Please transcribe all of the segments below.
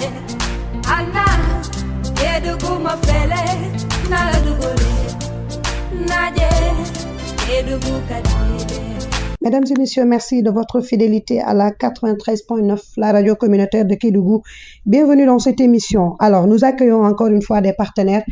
Anna, Kedugu Mafele, Naladugole, Naje, Kedugu Kadile. Mesdames et messieurs, merci de votre fidélité à la 93.9, la radio communautaire de Kédougou. Bienvenue dans cette émission. Alors, nous accueillons encore une fois des partenaires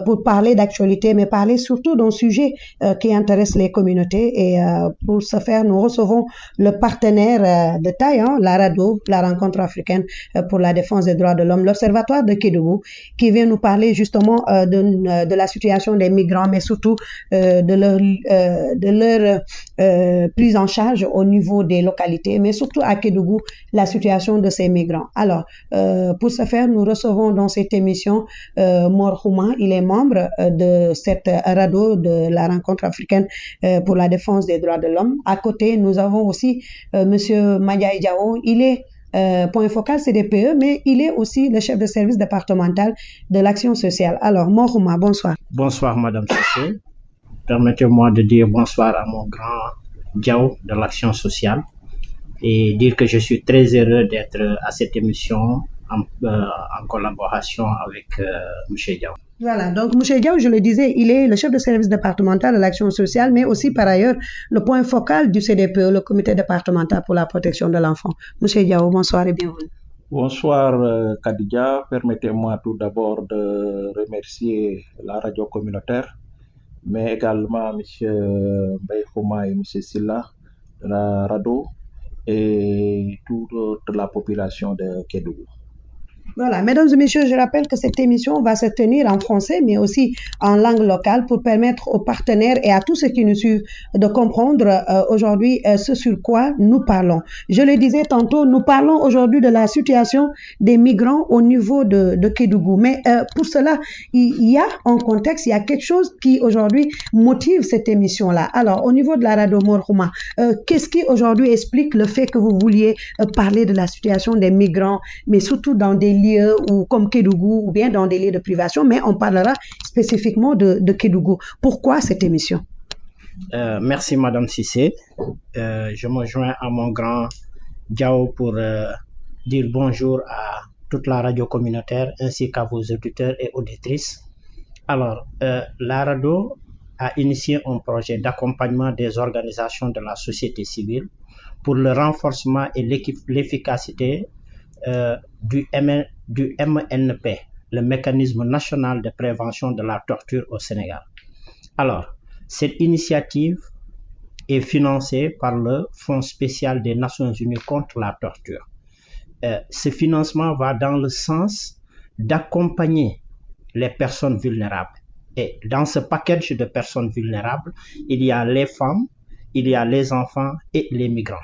pour parler d'actualité, mais parler surtout d'un sujet qui intéresse les communautés. Et pour ce faire, nous recevons le partenaire de taille, la RADDHO, la Rencontre africaine pour la défense des droits de l'homme, l'Observatoire de Kédougou, qui vient nous parler justement de la situation des migrants, mais surtout de leur prise en charge au niveau des localités, mais surtout à Kédougou, la situation de ces migrants. Alors, pour ce faire, nous recevons dans cette émission Mor Houma. Il est membre de cette RADDHO, de la Rencontre africaine pour la défense des droits de l'homme. À côté, nous avons aussi Monsieur Madiaye Diao. Il est point focal CDPE, mais il est aussi le chef de service départemental de l'action sociale. Alors, Mor Houma, bonsoir. Bonsoir, Madame Cissé. Permettez-moi de dire bonsoir à mon grand Diao de l'action sociale et dire que je suis très heureux d'être à cette émission en collaboration avec M. Diao. Voilà, donc M. Diao, je le disais, il est le chef de service départemental de l'action sociale, mais aussi par ailleurs le point focal du CDPE, le comité départemental pour la protection de l'enfant. M. Diao, bonsoir et bienvenue. Bonsoir Khadija, permettez-moi tout d'abord de remercier la radio communautaire, mais également M. Mbaye Houma et M. Silla de la RADDHO et toute la population de Kédougou. Voilà, mesdames et messieurs, je rappelle que cette émission va se tenir en français, mais aussi en langue locale pour permettre aux partenaires et à tous ceux qui nous suivent de comprendre aujourd'hui ce sur quoi nous parlons. Je le disais tantôt, nous parlons aujourd'hui de la situation des migrants au niveau de Kédougou. Mais pour cela, il y a un contexte, il y a quelque chose qui aujourd'hui motive cette émission-là. Alors, au niveau de la RADDHO Mor Houma, qu'est-ce qui aujourd'hui explique le fait que vous vouliez parler de la situation des migrants, mais surtout dans des lieux ou comme Kédougou ou bien dans des lieux de privation, mais on parlera spécifiquement de Kédougou. Pourquoi cette émission? Merci Madame Cissé. Je me joins à mon grand Diao pour dire bonjour à toute la radio communautaire ainsi qu'à vos auditeurs et auditrices. Alors, la RADDHO a initié un projet d'accompagnement des organisations de la société civile pour le renforcement et l'efficacité du MNP, le mécanisme national de prévention de la torture au Sénégal. Alors, cette initiative est financée par le Fonds spécial des Nations Unies contre la torture. Ce financement va dans le sens d'accompagner les personnes vulnérables. Et dans ce package de personnes vulnérables, il y a les femmes, il y a les enfants et les migrants.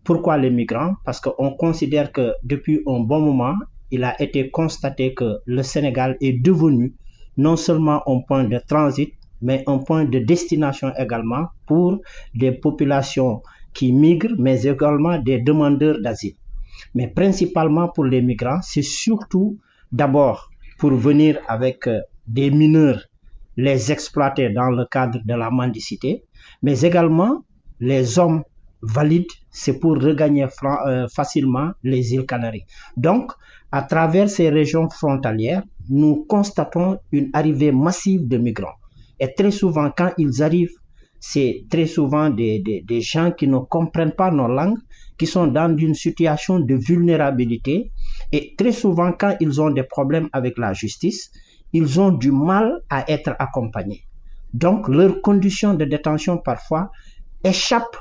Pourquoi les migrants? Parce qu'on considère que depuis un bon moment, il a été constaté que le Sénégal est devenu non seulement un point de transit, mais un point de destination également pour des populations qui migrent, mais également des demandeurs d'asile. Mais principalement pour les migrants, c'est surtout d'abord pour venir avec des mineurs, les exploiter dans le cadre de la mendicité, mais également les hommes valides, c'est pour regagner facilement les îles Canaries. Donc, à travers ces régions frontalières, nous constatons une arrivée massive de migrants. Et très souvent, quand ils arrivent, c'est très souvent des gens qui ne comprennent pas nos langues, qui sont dans une situation de vulnérabilité. Et très souvent, quand ils ont des problèmes avec la justice, ils ont du mal à être accompagnés. Donc, leurs conditions de détention parfois échappent,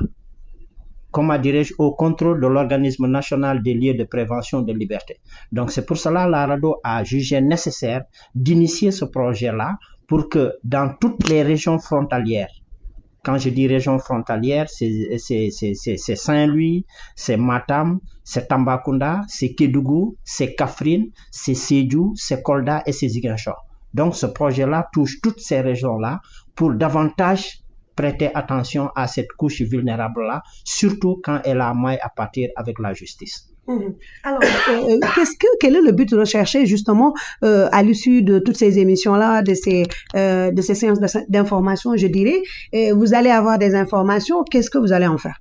comment dirais-je, au contrôle de l'organisme national des lieux de prévention de liberté. Donc c'est pour cela que la RADDHO a jugé nécessaire d'initier ce projet-là pour que dans toutes les régions frontalières, quand je dis régions frontalières, c'est Saint-Louis, c'est Matam, c'est Tambacounda, c'est Kédougou, c'est Kaffrine, c'est Sédhiou, c'est Kolda et c'est Ziguinchor. Donc ce projet-là touche toutes ces régions-là pour davantage prêter attention à cette couche vulnérable-là, surtout quand elle a maille à partir avec la justice. Alors, quel est le but recherché justement à l'issue de toutes ces émissions-là, de ces séances d'information, je dirais? Vous allez avoir des informations, qu'est-ce que vous allez en faire?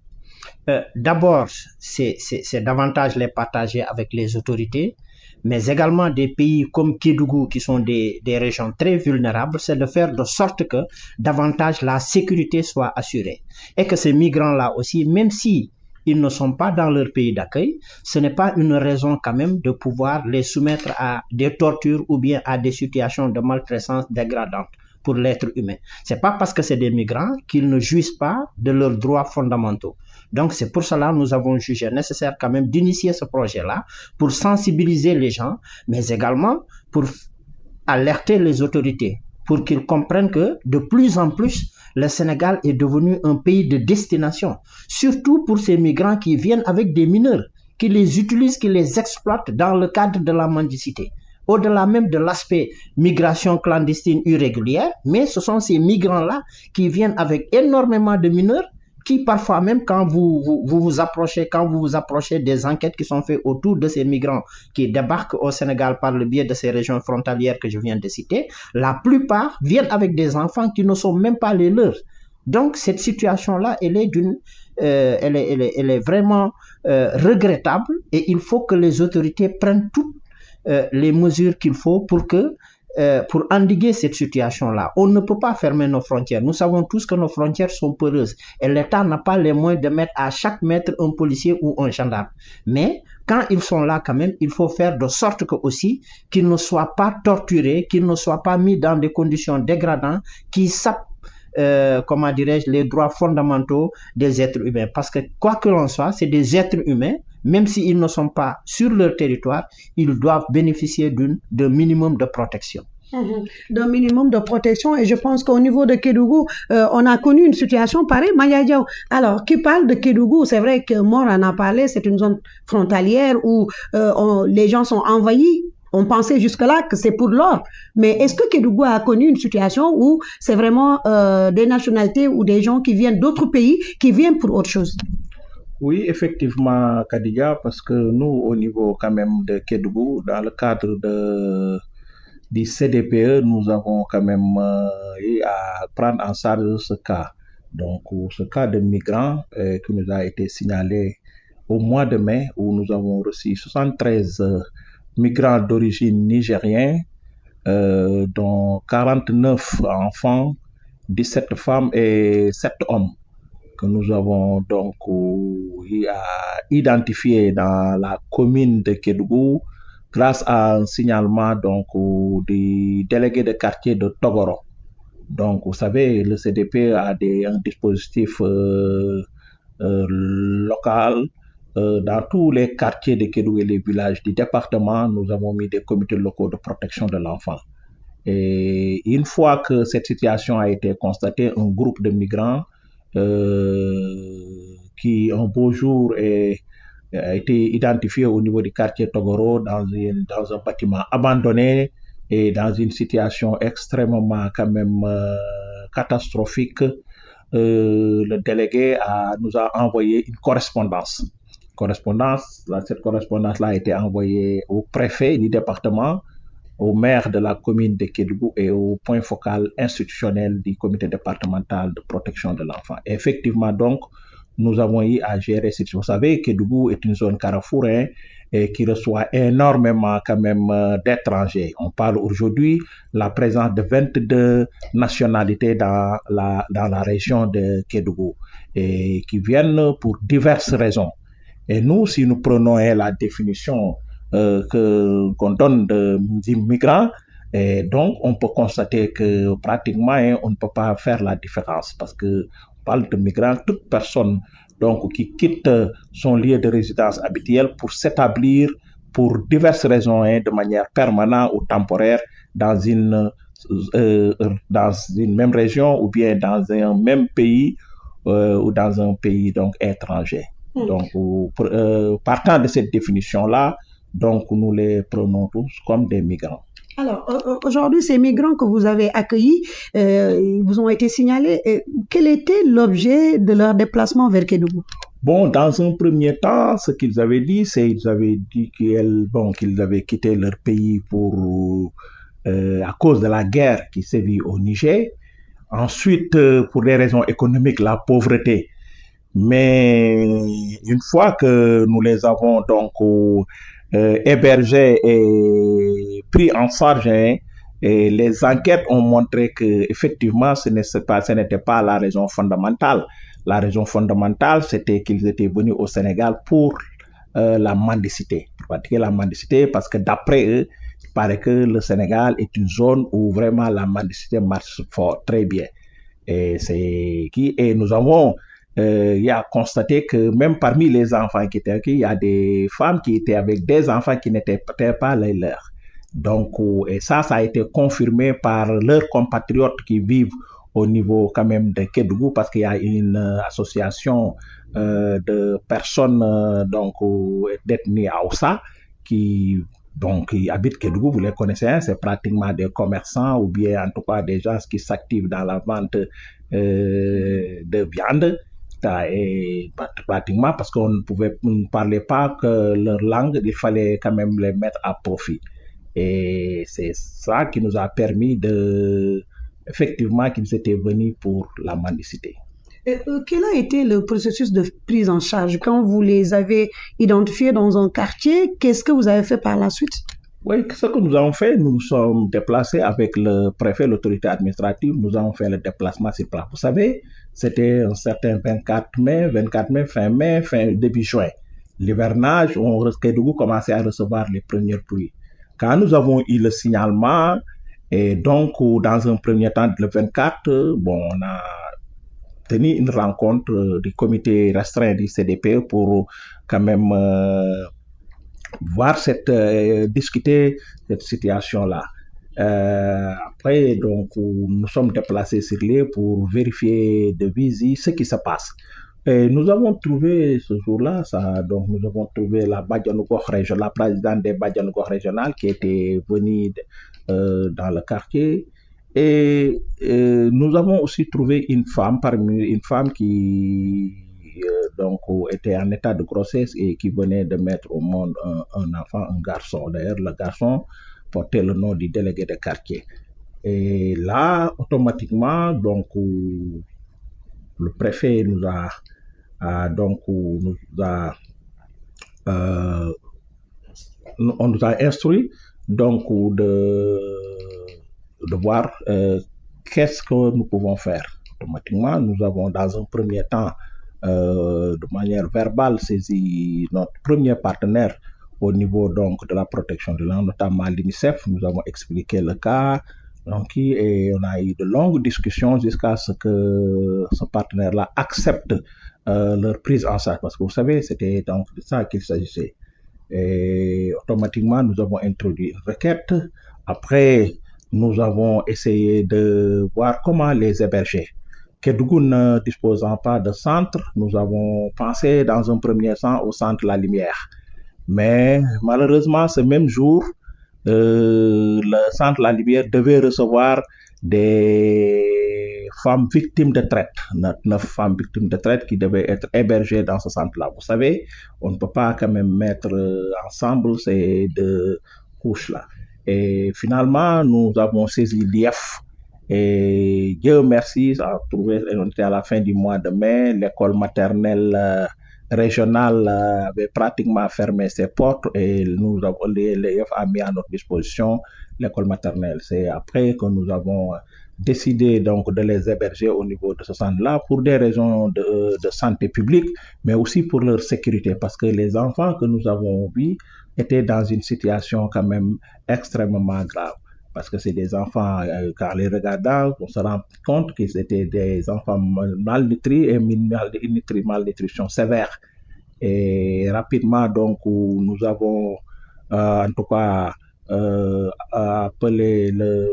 D'abord, c'est davantage les partager avec les autorités, mais également des pays comme Kédougou qui sont des régions très vulnérables, c'est de faire de sorte que davantage la sécurité soit assurée. Et que ces migrants-là aussi, même si ils ne sont pas dans leur pays d'accueil, ce n'est pas une raison quand même de pouvoir les soumettre à des tortures ou bien à des situations de maltraitance dégradantes pour l'être humain. C'est pas parce que c'est des migrants qu'ils ne jouissent pas de leurs droits fondamentaux. Donc c'est pour cela que nous avons jugé nécessaire quand même d'initier ce projet-là pour sensibiliser les gens, mais également pour alerter les autorités, pour qu'ils comprennent que de plus en plus, le Sénégal est devenu un pays de destination, surtout pour ces migrants qui viennent avec des mineurs, qui les utilisent, qui les exploitent dans le cadre de la mendicité. Au-delà même de l'aspect migration clandestine irrégulière, mais ce sont ces migrants-là qui viennent avec énormément de mineurs, qui parfois même quand vous vous approchez des enquêtes qui sont faites autour de ces migrants qui débarquent au Sénégal par le biais de ces régions frontalières que je viens de citer, la plupart viennent avec des enfants qui ne sont même pas les leurs. Donc cette situation-là, elle est vraiment regrettable et il faut que les autorités prennent toutes les mesures qu'il faut pour endiguer cette situation-là. On ne peut pas fermer nos frontières. Nous savons tous que nos frontières sont poreuses et l'État n'a pas les moyens de mettre à chaque mètre un policier ou un gendarme. Mais quand ils sont là quand même, il faut faire de sorte que aussi qu'ils ne soient pas torturés, qu'ils ne soient pas mis dans des conditions dégradantes qui sapent les droits fondamentaux des êtres humains. Parce que quoi que l'on soit, c'est des êtres humains, même s'ils ne sont pas sur leur territoire, ils doivent bénéficier d'un minimum de protection. D'un minimum de protection, et je pense qu'au niveau de Kédougou, on a connu une situation pareille. Maya Diaw, alors, qui parle de Kédougou, c'est vrai que Mor en a parlé, c'est une zone frontalière où les gens sont envahis. On pensait jusque-là que c'est pour l'or. Mais est-ce que Kédougou a connu une situation où c'est vraiment des nationalités ou des gens qui viennent d'autres pays qui viennent pour autre chose? Oui, effectivement, Khadija, parce que nous, au niveau quand même de Kédougou, dans le cadre du CDPE, nous avons quand même eu à prendre en charge ce cas. Donc, ce cas de migrants qui nous a été signalé au mois de mai, où nous avons reçu 73 migrants d'origine nigérienne, dont 49 enfants, 17 femmes et 7 hommes, que nous avons donc identifié dans la commune de Kédougou grâce à un signalement donc du délégué de quartier de Togoro. Donc, vous savez, le CDP a un dispositif local. Dans tous les quartiers de Kédougou et les villages du département, nous avons mis des comités locaux de protection de l'enfant. Et une fois que cette situation a été constatée, un groupe de migrants qui un beau jour a été identifié au niveau du quartier Togoro dans un bâtiment abandonné et dans une situation extrêmement quand même catastrophique. Le délégué nous a envoyé une correspondance. Cette correspondance-là a été envoyée au préfet du département, au maire de la commune de Kédougou et au point focal institutionnel du comité départemental de protection de l'enfant. Effectivement, donc, nous avons eu à gérer cette chose. Vous savez, Kédougou est une zone carrefour et qui reçoit énormément quand même d'étrangers. On parle aujourd'hui de la présence de 22 nationalités dans la région de Kédougou et qui viennent pour diverses raisons. Et nous, si nous prenons la définition qu'on donne des migrants, et donc on peut constater que pratiquement on ne peut pas faire la différence parce que on parle de migrants, toute personne donc qui quitte son lieu de résidence habituel pour s'établir pour diverses raisons de manière permanente ou temporaire dans une même région ou bien dans un même pays ou dans un pays donc étranger. Donc partant de cette définition-là, donc nous les prenons tous comme des migrants. Alors, aujourd'hui, ces migrants que vous avez accueillis, ils vous ont été signalés. Quel était l'objet de leur déplacement vers Kédougou? Bon, dans un premier temps, ce qu'ils avaient dit, qu'ils avaient quitté leur pays à cause de la guerre qui sévit au Niger. Ensuite, pour des raisons économiques, la pauvreté. Mais une fois que nous les avons donc hébergés et pris en charge. Hein, et les enquêtes ont montré que effectivement ce n'était pas la raison fondamentale. La raison fondamentale, c'était qu'ils étaient venus au Sénégal pour la mendicité, pratiquer la mendicité, parce que d'après eux, il paraît que le Sénégal est une zone où vraiment la mendicité marche fort, très bien. Et nous avons y a constaté que même parmi les enfants qui étaient accueillis, il y a des femmes qui étaient avec des enfants qui n'étaient peut-être pas les leurs. Donc, et ça a été confirmé par leurs compatriotes qui vivent au niveau quand même de Kédougou, parce qu'il y a une association de personnes donc d'ethnie Hausa qui habitent Kédougou, vous les connaissez, hein, c'est pratiquement des commerçants ou bien en tout cas des gens qui s'activent dans la vente de viande. Et pratiquement parce qu'on ne parlait pas que leur langue, il fallait quand même les mettre à profit. Et c'est ça qui nous a permis effectivement qu'ils étaient venus pour la mendicité. Quel a été le processus de prise en charge quand vous les avez identifiés dans un quartier? Qu'est-ce que vous avez fait par la suite? Oui, ce que nous avons fait, nous nous sommes déplacés avec le préfet, l'autorité administrative, nous avons fait le déplacement sur place. Vous savez, c'était un certain 24 mai, début juin. L'hivernage, Kédougou commençait à recevoir les premières pluies. Quand nous avons eu le signalement, et donc dans un premier temps, le 24, on a tenu une rencontre du comité restreint du CDP pour quand même discuter cette situation-là. Après, donc, nous sommes déplacés sur l'île pour vérifier de visu ce qui se passe. Et nous avons trouvé ce jour-là, nous avons trouvé la présidente des Badjanougo régionales qui était venue dans le quartier. Et nous avons aussi trouvé une femme qui était en état de grossesse et qui venait de mettre au monde un enfant, un garçon. D'ailleurs, le garçon portait le nom du délégué de quartier. Et là, automatiquement, le préfet nous a instruit de voir qu'est-ce que nous pouvons faire. Automatiquement, nous avons dans un premier temps de manière verbale saisi notre premier partenaire au niveau de la protection de l'enfant, notamment l'UNICEF. Nous avons expliqué le cas. Et on a eu de longues discussions jusqu'à ce que ce partenaire-là accepte leur prise en charge. Parce que vous savez, c'était donc de ça qu'il s'agissait. Et automatiquement, nous avons introduit une requête. Après, nous avons essayé de voir comment les héberger. Kédougou ne disposant pas de centre, nous avons pensé dans un premier temps au centre La Lumière. Mais malheureusement, ce même jour, le centre La Lumière devait recevoir des femmes victimes de traite, 9 femmes victimes de traite qui devaient être hébergées dans ce centre-là. Vous savez, on ne peut pas quand même mettre ensemble ces deux couches-là. Et finalement, nous avons saisi l'IF. Et Dieu merci, on était à la fin du mois de mai, l'école maternelle régionale avait pratiquement fermé ses portes et l'IF a mis à notre disposition l'école maternelle. C'est après que nous avons décidé de les héberger au niveau de ce centre-là pour des raisons de santé publique, mais aussi pour leur sécurité, parce que les enfants que nous avons vus étaient dans une situation quand même extrêmement grave. Parce que c'est des enfants, car les regardant, on se rend compte qu'ils étaient des enfants malnutris et malnutrition sévère. Et rapidement, nous avons en tout cas appelé le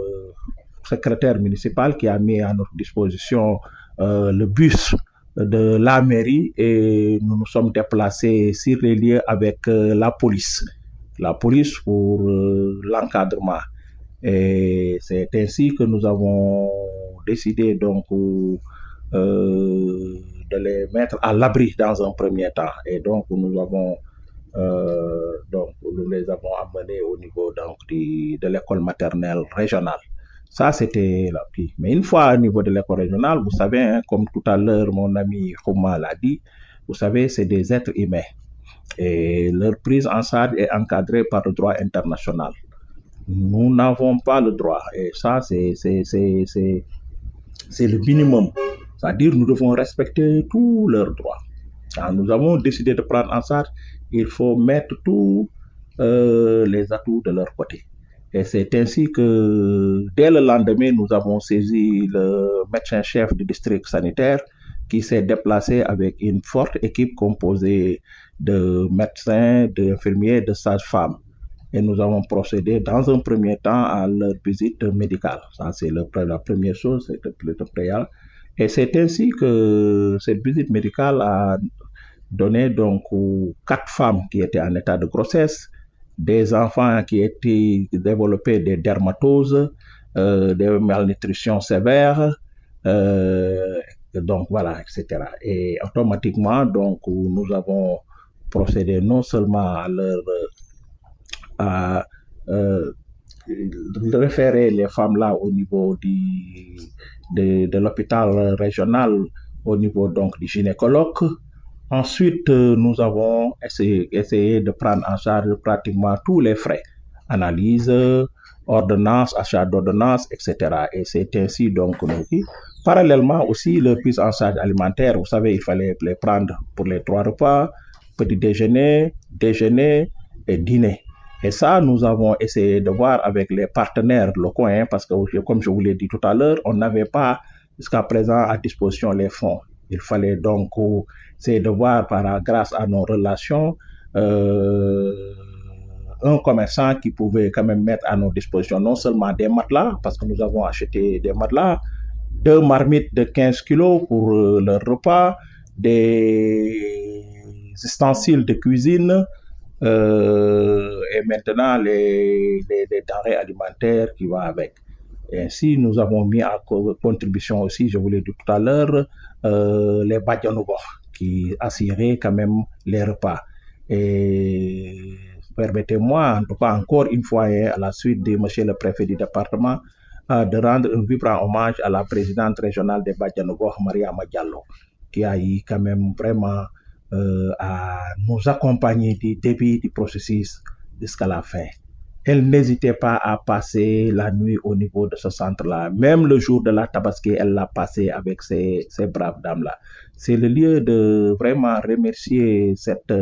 secrétaire municipal qui a mis à notre disposition le bus de la mairie et nous nous sommes déplacés sur les lieux avec la police pour l'encadrement. Et c'est ainsi que nous avons décidé de les mettre à l'abri dans un premier temps. Et nous les avons amenés au niveau de l'école maternelle régionale. Ça, c'était là. Mais une fois au niveau de l'école régionale, vous savez, hein, comme tout à l'heure mon ami Khouma l'a dit, vous savez, c'est des êtres humains. Et leur prise en charge est encadrée par le droit international. Nous n'avons pas le droit, et ça, c'est le minimum. C'est-à-dire nous devons respecter tous leurs droits. Quand nous avons décidé de prendre en charge, il faut mettre tous les atouts de leur côté. Et c'est ainsi que dès le lendemain, nous avons saisi le médecin-chef du district sanitaire qui s'est déplacé avec une forte équipe composée de médecins, d'infirmiers, de sages-femmes. Et nous avons procédé dans un premier temps à leur visite médicale. Ça, c'est la première chose, c'est le préalable. Et c'est ainsi que cette visite médicale a donné donc 4 femmes qui étaient en état de grossesse, des enfants qui étaient développés des dermatoses, des malnutritions sévères, donc voilà, etc. Et automatiquement, donc, nous avons procédé non seulement à leur référer les femmes-là au niveau de l'hôpital régional, au niveau donc du gynécologue. Ensuite, nous avons essayé de prendre en charge pratiquement tous les frais, analyse, ordonnance, achat d'ordonnance, etc. Et c'est ainsi donc parallèlement aussi le prise en charge alimentaire. Vous savez, il fallait les prendre pour les 3 repas, petit déjeuner, déjeuner et dîner. Et ça, nous avons essayé de voir avec les partenaires locaux, parce que comme je vous l'ai dit tout à l'heure, on n'avait pas jusqu'à présent à disposition les fonds. Il fallait donc essayer de voir grâce à nos relations un commerçant qui pouvait quand même mettre à nos dispositions non seulement des matelas, parce que nous avons acheté des matelas, 2 marmites de 15 kilos pour leur repas, des ustensiles de cuisine, et maintenant les denrées alimentaires qui vont avec. Et ainsi, nous avons mis en contribution aussi, je vous l'ai dit tout à l'heure, les Badjanougo qui assuraient quand même les repas. Et permettez-moi, en tout cas encore une fois, à la suite de monsieur le préfet du département, de rendre un vibrant hommage à la présidente régionale des Badjanougo, Mariama Diallo, qui a eu quand même vraiment à nous accompagner du début du processus jusqu'à la fin. Elle n'hésitait pas à passer la nuit au niveau de ce centre-là. Même le jour de la Tabaski, elle l'a passé avec ces braves dames-là. C'est le lieu de vraiment remercier cette,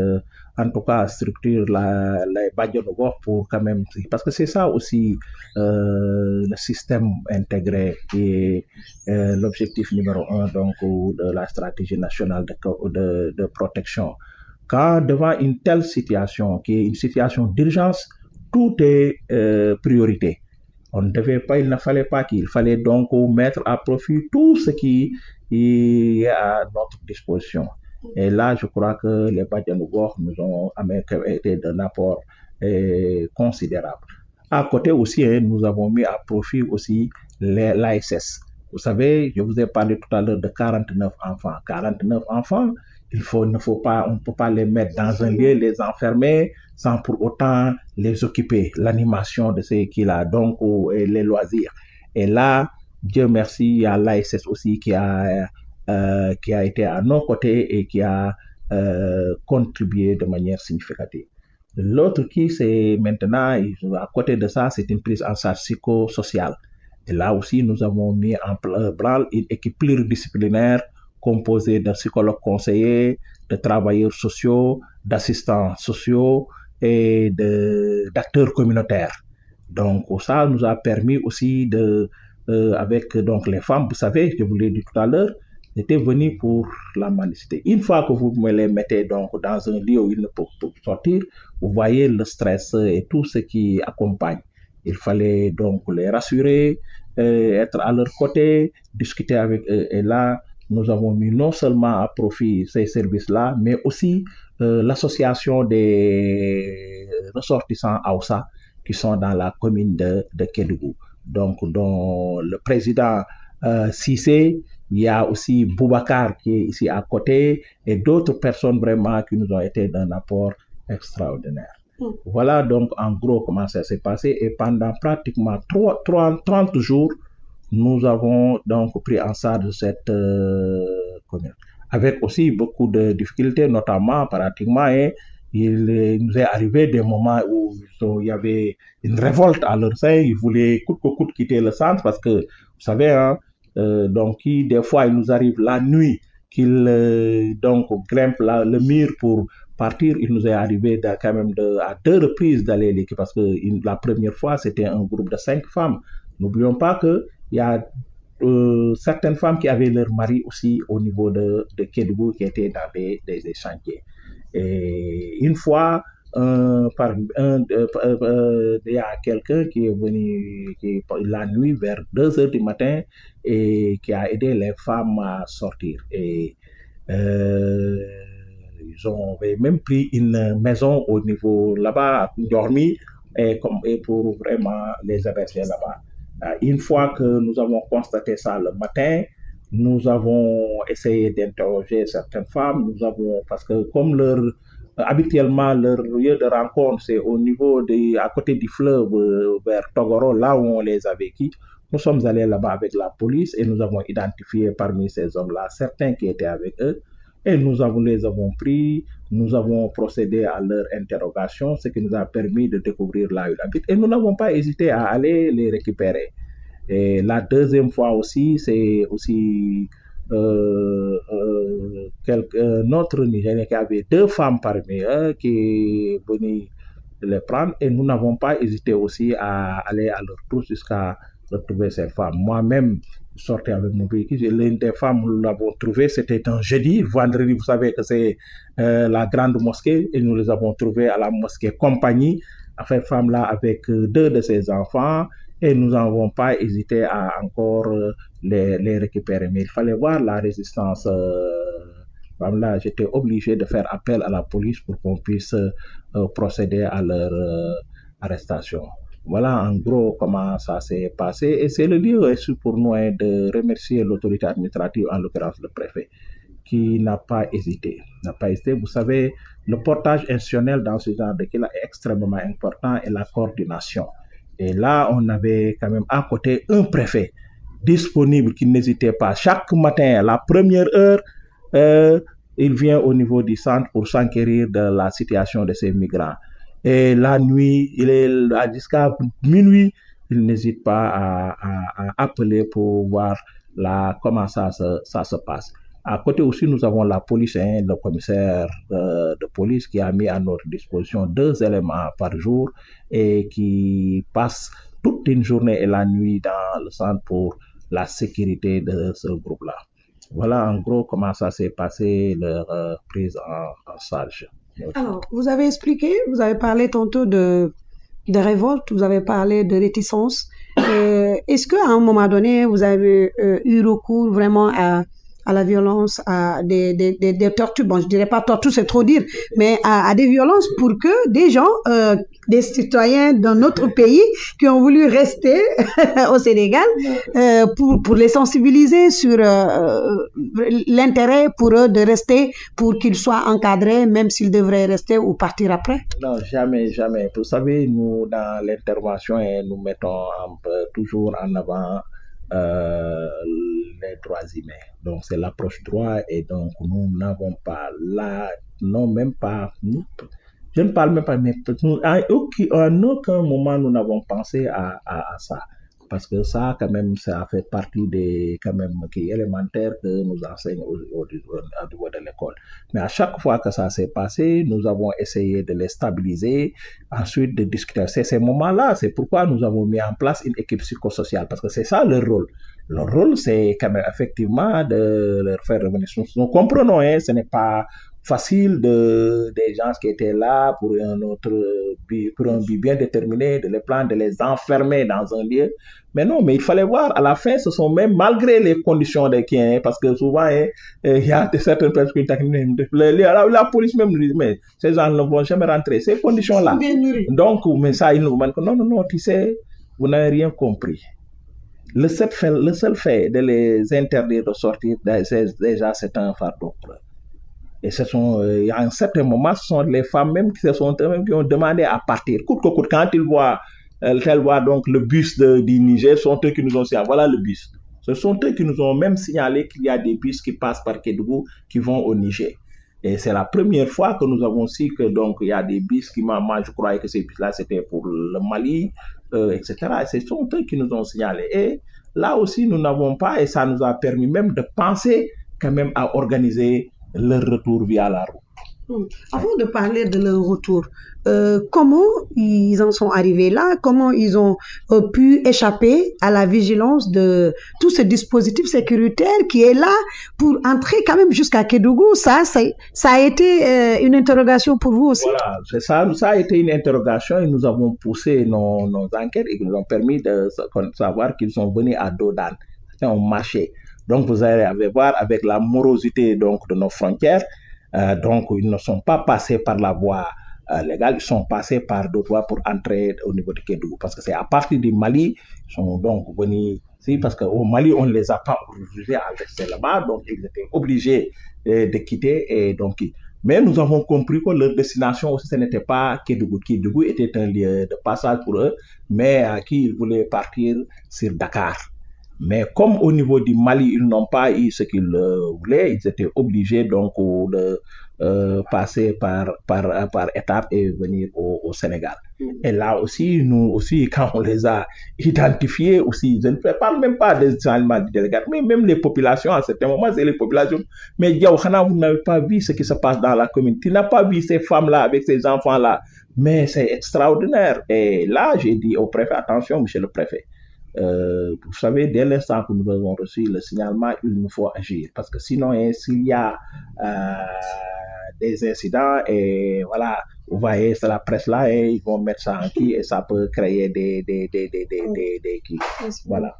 en tout cas, structure, les Badjanougo, pour quand même, parce que c'est ça aussi le système intégré et l'objectif numéro 1 donc, de la stratégie nationale de protection. Quand devant une telle situation, qui est une situation d'urgence, tout est priorité. Il ne fallait pas qu'il fallait donc mettre à profit tout ce qui est à notre disposition. Et là, je crois que les Badjanougo nous ont été d'un apport considérable. À côté aussi, nous avons mis à profit aussi l'ASS. Vous savez, je vous ai parlé tout à l'heure de 49 enfants. 49 enfants, on ne peut pas les mettre dans un lieu, les enfermer sans pour autant les occuper. L'animation de ce qu'il a, donc, et les loisirs. Et là, Dieu merci, il y a l'ASS aussi qui a été à nos côtés et qui a contribué de manière significative. L'autre qui, c'est maintenant, à côté de ça, c'est une prise en charge psychosociale. Et là aussi, nous avons mis en branle une équipe pluridisciplinaire composée de psychologues conseillers, de travailleurs sociaux, d'assistants sociaux et d'acteurs communautaires. Donc, ça nous a permis aussi avec donc, les femmes, vous savez, je vous l'ai dit tout à l'heure, étaient venus pour la mendicité. Une fois que vous me les mettez donc dans un lieu où ils ne peuvent pas sortir, vous voyez le stress et tout ce qui accompagne. Il fallait donc les rassurer, être à leur côté, discuter avec eux. Et là, nous avons mis non seulement à profit ces services-là, mais aussi l'association des ressortissants Aoussa qui sont dans la commune de Kédougou. Donc, dont le président Cissé, il y a aussi Boubacar qui est ici à côté et d'autres personnes vraiment qui nous ont été d'un apport extraordinaire. Voilà donc en gros comment ça s'est passé et pendant pratiquement 30 jours, nous avons donc pris en charge cette commune. Avec aussi beaucoup de difficultés, notamment pratiquement il nous est arrivé des moments où il y avait une révolte à leur sein, ils voulaient coûte que coûte quitter le centre parce que, vous savez, hein, donc des fois, il nous arrive la nuit qu'ils donc grimpent le mur pour partir. Il nous est arrivé quand même à 2 reprises d'aller l'équipe parce que la première fois, c'était un groupe de 5 femmes. N'oublions pas qu'il y a certaines femmes qui avaient leur mari aussi au niveau de Kédougou qui étaient dans des chantiers. Et une fois, il y a quelqu'un qui est venu la nuit vers 2 heures du matin et qui a aidé les femmes à sortir. Et ils ont même pris une maison au niveau là-bas, dormi, et pour vraiment les héberger là-bas. Une fois que nous avons constaté ça le matin, nous avons essayé d'interroger certaines femmes. Parce que comme habituellement leur lieu de rencontre c'est au niveau à côté du fleuve vers Togoro, là où on les avait quittés, nous sommes allés là-bas avec la police et nous avons identifié parmi ces hommes-là certains qui étaient avec eux et les avons pris, nous avons procédé à leur interrogation, ce qui nous a permis de découvrir là où ils habitent et nous n'avons pas hésité à aller les récupérer. Et la deuxième fois aussi, c'est aussi notre Nigérien qui avait 2 femmes parmi eux qui venaient les prendre et nous n'avons pas hésité aussi à aller à leur tour jusqu'à retrouver ces femmes. Moi-même, je sortais avec mon véhicule. L'une des femmes, nous l'avons trouvée, c'était un jeudi. Vendredi, vous savez que c'est la grande mosquée et nous les avons trouvées à la mosquée Compagnie. Cette femme-là avec 2 de ses enfants. Et nous n'avons pas hésité à encore les récupérer. Mais il fallait voir la résistance. Là, j'étais obligé de faire appel à la police pour qu'on puisse procéder à leur arrestation. Voilà en gros comment ça s'est passé. Et c'est le lieu aussi pour nous de remercier l'autorité administrative, en l'occurrence le préfet, qui n'a pas hésité. Vous savez, le portage institutionnel dans ce genre de cas est extrêmement important et la coordination. Et là, on avait quand même à côté un préfet disponible qui n'hésitait pas. Chaque matin, à la première heure, il vient au niveau du centre pour s'enquérir de la situation de ces migrants. Et la nuit, jusqu'à minuit, il n'hésite pas à appeler pour voir comment ça se passe. À côté aussi, nous avons la police, le commissaire de police qui a mis à notre disposition 2 éléments par jour et qui passe toute une journée et la nuit dans le centre pour la sécurité de ce groupe-là. Voilà en gros comment ça s'est passé, leur prise en charge. Alors, vous avez expliqué, vous avez parlé tantôt de révolte, vous avez parlé de réticence. Est-ce qu'à un moment donné, vous avez eu recours vraiment à la violence, à des tortures, bon, je dirais pas torture, c'est trop dire, mais à des violences pour que des gens, des citoyens d'un autre pays qui ont voulu rester au Sénégal, pour les sensibiliser sur l'intérêt pour eux de rester, pour qu'ils soient encadrés, même s'ils devraient rester ou partir après? Non, jamais, jamais. Vous savez, nous, dans l'intervention, nous mettons toujours en avant les droits humains. Donc, c'est l'approche droit et donc nous n'avons pas là, non, même pas, je ne parle même pas, mais en aucun moment nous n'avons pensé à ça. Parce que ça, quand même, ça fait partie des, quand même, qui est élémentaire que nous enseignent au niveau de l'école. Mais à chaque fois que ça s'est passé, nous avons essayé de les stabiliser, ensuite de discuter. C'est ces moments-là, c'est pourquoi nous avons mis en place une équipe psychosociale, parce que c'est ça leur rôle. Leur rôle, c'est quand même effectivement de leur faire revenir. Nous comprenons, ce n'est pas facile des gens qui étaient là pour un but bien déterminé, de les prendre, de les enfermer dans un lieu. Mais non, mais il fallait voir, à la fin, ce sont même, malgré les conditions des Kenyans, parce que souvent, il y a certaines personnes qui la police même nous dit, mais ces gens ne vont jamais rentrer, ces conditions-là. Donc, mais ça, ils nous demandent, non, tu sais, vous n'avez rien compris. Le seul fait de les interdire de sortir, déjà, c'est un fardeau. Et il y a un certain moment, ce sont les femmes même qui ont demandé à partir. Coûte que coûte, quand elles voient donc le bus du Niger, ce sont eux qui nous ont dit, voilà le bus. Ce sont eux qui nous ont même signalé qu'il y a des bus qui passent par Kédougou qui vont au Niger. Et c'est la première fois que nous avons su que donc il y a des bus qui moi je croyais que ces bus-là c'était pour le Mali, etc. Et ce sont eux qui nous ont signalé. Et là aussi nous n'avons pas, et ça nous a permis même de penser quand même à organiser leur retour via la route. Avant de parler de leur retour, comment ils en sont arrivés là? Comment ils ont pu échapper à la vigilance de tout ce dispositif sécuritaire qui est là pour entrer quand même jusqu'à Kédougou? Ça a été une interrogation pour vous aussi? Voilà, c'est ça. Ça a été une interrogation et nous avons poussé nos enquêtes et qui nous ont permis de savoir qu'ils sont venus à Dodan. Ils ont marché. Donc vous allez voir avec la morosité donc de nos frontières. Donc, ils ne sont pas passés par la voie légale, ils sont passés par d'autres voies pour entrer au niveau de Kédougou. Parce que c'est à partir du Mali, ils sont donc venus ici, parce qu'au Mali, on ne les a pas obligés à rester là-bas, donc ils étaient obligés de quitter. Et donc, mais nous avons compris que leur destination aussi, ce n'était pas Kédougou. Kédougou était un lieu de passage pour eux, mais à qui ils voulaient partir sur Dakar. Mais comme au niveau du Mali, ils n'ont pas eu ce qu'ils voulaient, ils étaient obligés donc de passer par étapes et venir au Sénégal. Et là aussi, nous aussi, quand on les a identifiés aussi, je ne parle même pas des aliments du délégat, mais même les populations, à certains moments, c'est les populations. Mais Diaoukhana, vous n'avez pas vu ce qui se passe dans la commune. Tu n'as pas vu ces femmes-là avec ces enfants-là. Mais c'est extraordinaire. Et là, j'ai dit au préfet, attention, monsieur le préfet. Vous savez, dès l'instant que nous avons reçu le signalement, il nous faut agir. Parce que sinon, s'il y a des incidents, et voilà, vous voyez, c'est la presse là, et ils vont mettre ça en qui, et ça peut créer des qui. Voilà.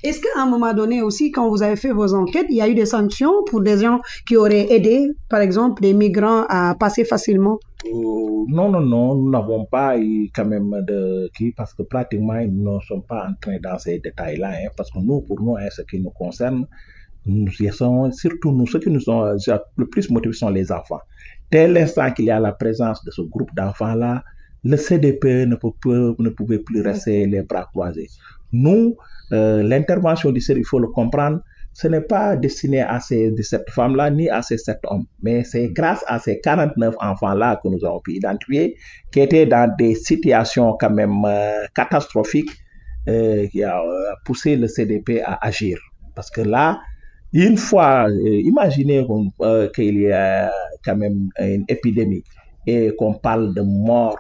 Est-ce qu'à un moment donné aussi, quand vous avez fait vos enquêtes, il y a eu des sanctions pour des gens qui auraient aidé, par exemple, des migrants à passer facilement? Non, nous n'avons pas eu quand même de qui, parce que pratiquement, nous ne sommes pas entrés dans ces détails-là, hein, parce que nous, pour nous, hein, ce qui nous concerne, nous sommes, surtout nous, ceux qui nous ont le plus motivés sont les enfants. Dès l'instant qu'il y a la présence de ce groupe d'enfants-là, le CDP ne pouvait plus rester les bras croisés. Nous, l'intervention du CDP, il faut le comprendre, ce n'est pas destiné à cette femme-là ni à ces 7 hommes, mais c'est grâce à ces 49 enfants-là que nous avons pu identifier, qui étaient dans des situations quand même catastrophiques, qui a poussé le CDP à agir. Parce que là, une fois, imaginez qu'il y a quand même une épidémie et qu'on parle de mort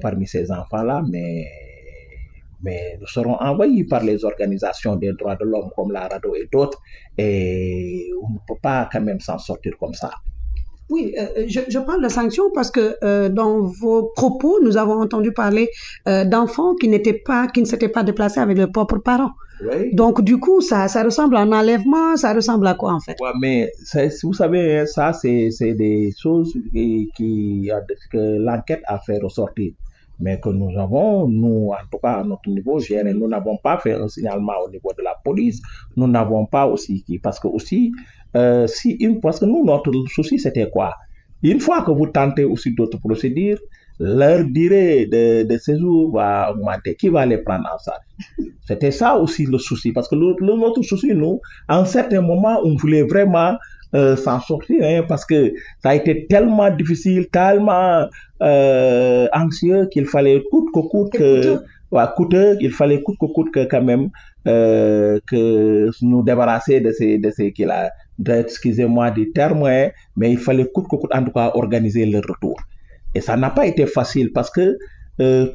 parmi ces enfants-là, mais nous serons envoyés par les organisations des droits de l'homme comme la RADDHO et d'autres, et on ne peut pas quand même s'en sortir comme ça. Oui, je parle de sanctions parce que dans vos propos, nous avons entendu parler d'enfants qui ne s'étaient pas déplacés avec leurs propres parents. Oui. Donc, du coup, ça ressemble à un enlèvement, ça ressemble à quoi en fait? Ouais, mais vous savez, ça, c'est des choses que l'enquête a fait ressortir. Mais que nous avons, nous, en tout cas à notre niveau, nous n'avons pas fait un signalement au niveau de la police, nous n'avons pas aussi, parce que aussi, parce que nous, notre souci, c'était quoi? Une fois que vous tentez aussi d'autres procédures, leur durée de séjour va augmenter. Qui va les prendre en charge? C'était ça aussi le souci, parce que notre souci, nous, à un certain moment, on voulait vraiment s'en sortir, hein, parce que ça a été tellement difficile, tellement anxieux qu'il fallait coûte que coûte, il fallait coûte que coûte que quand même que nous débarrasser de ces qu'il-là, excusez-moi du terme, hein, mais il fallait coûte que coûte en tout cas organiser le retour. Et ça n'a pas été facile parce que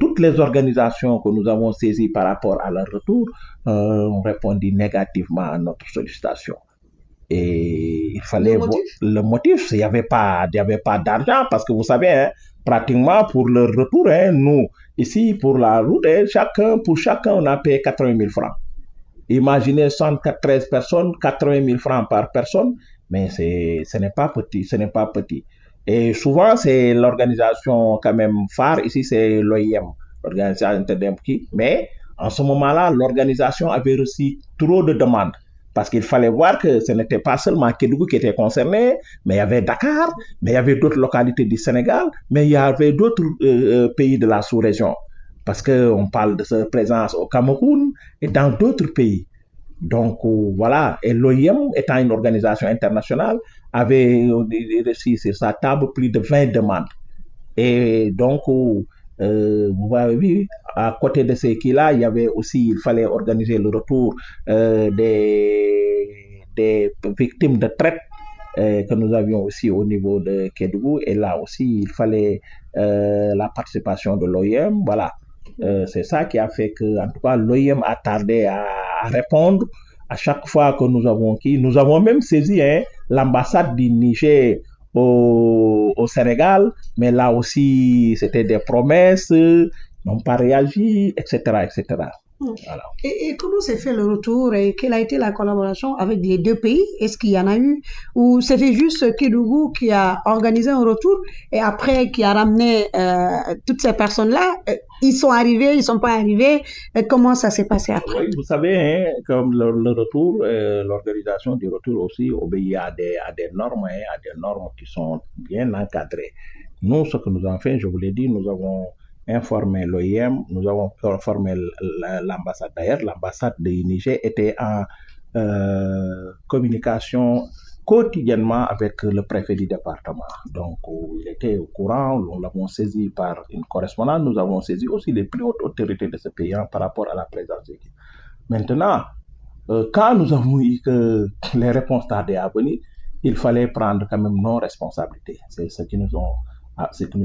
toutes les organisations que nous avons saisies par rapport à leur retour ont répondu négativement à notre sollicitation. Et il fallait le motif, il n'y avait pas d'argent parce que vous savez, hein, pratiquement pour le retour, hein, nous, ici, pour la route, hein, pour chacun, on a payé 80 000 francs. Imaginez 73 personnes, 80 000 francs par personne, mais ce n'est pas petit. Et souvent, c'est l'organisation quand même phare, ici, c'est l'OIM, l'Organisation Interdémocratique, mais en ce moment-là, l'organisation avait reçu trop de demandes. Parce qu'il fallait voir que ce n'était pas seulement Kédougou qui était concerné, mais il y avait Dakar, mais il y avait d'autres localités du Sénégal, mais il y avait d'autres pays de la sous-région. Parce qu'on parle de sa présence au Cameroun et dans d'autres pays. Donc voilà, et l'OIM étant une organisation internationale avait reçu sur sa table plus de 20 demandes. Et donc vous avez vu, à côté de ces qui-là, il y avait aussi, il fallait organiser le retour des victimes de traite que nous avions aussi au niveau de Kédougou. Et là aussi, il fallait la participation de l'OIM. Voilà. C'est ça qui a fait que, en tout cas, l'OIM a tardé à répondre à chaque fois que nous avons même saisi l'ambassade du Niger au Sénégal, mais là aussi, c'était des promesses, n'ont pas réagi, etc., etc. Voilà. Et comment s'est fait le retour et quelle a été la collaboration avec les deux pays? Est-ce qu'il y en a eu ou c'était juste Kédougou qui a organisé un retour et après qui a ramené toutes ces personnes-là? Ils sont arrivés, ils sont pas arrivés? Comment ça s'est passé après? Oui, vous savez, comme le retour, l'organisation du retour aussi obéit à des normes, à des normes qui sont bien encadrées. Nous, ce que nous avons fait, je vous l'ai dit, nous avons informé l'OIM, nous avons informé l'ambassade. D'ailleurs, l'ambassade du Niger était en communication quotidiennement avec le préfet du département. Donc, il était au courant, nous l'avons saisi par une correspondance, nous avons saisi aussi les plus hautes autorités de ce pays par rapport à la présence de l'équipe. Maintenant, quand nous avons eu que les réponses tardaient à venir, il fallait prendre quand même nos responsabilités. C'est ce qui nous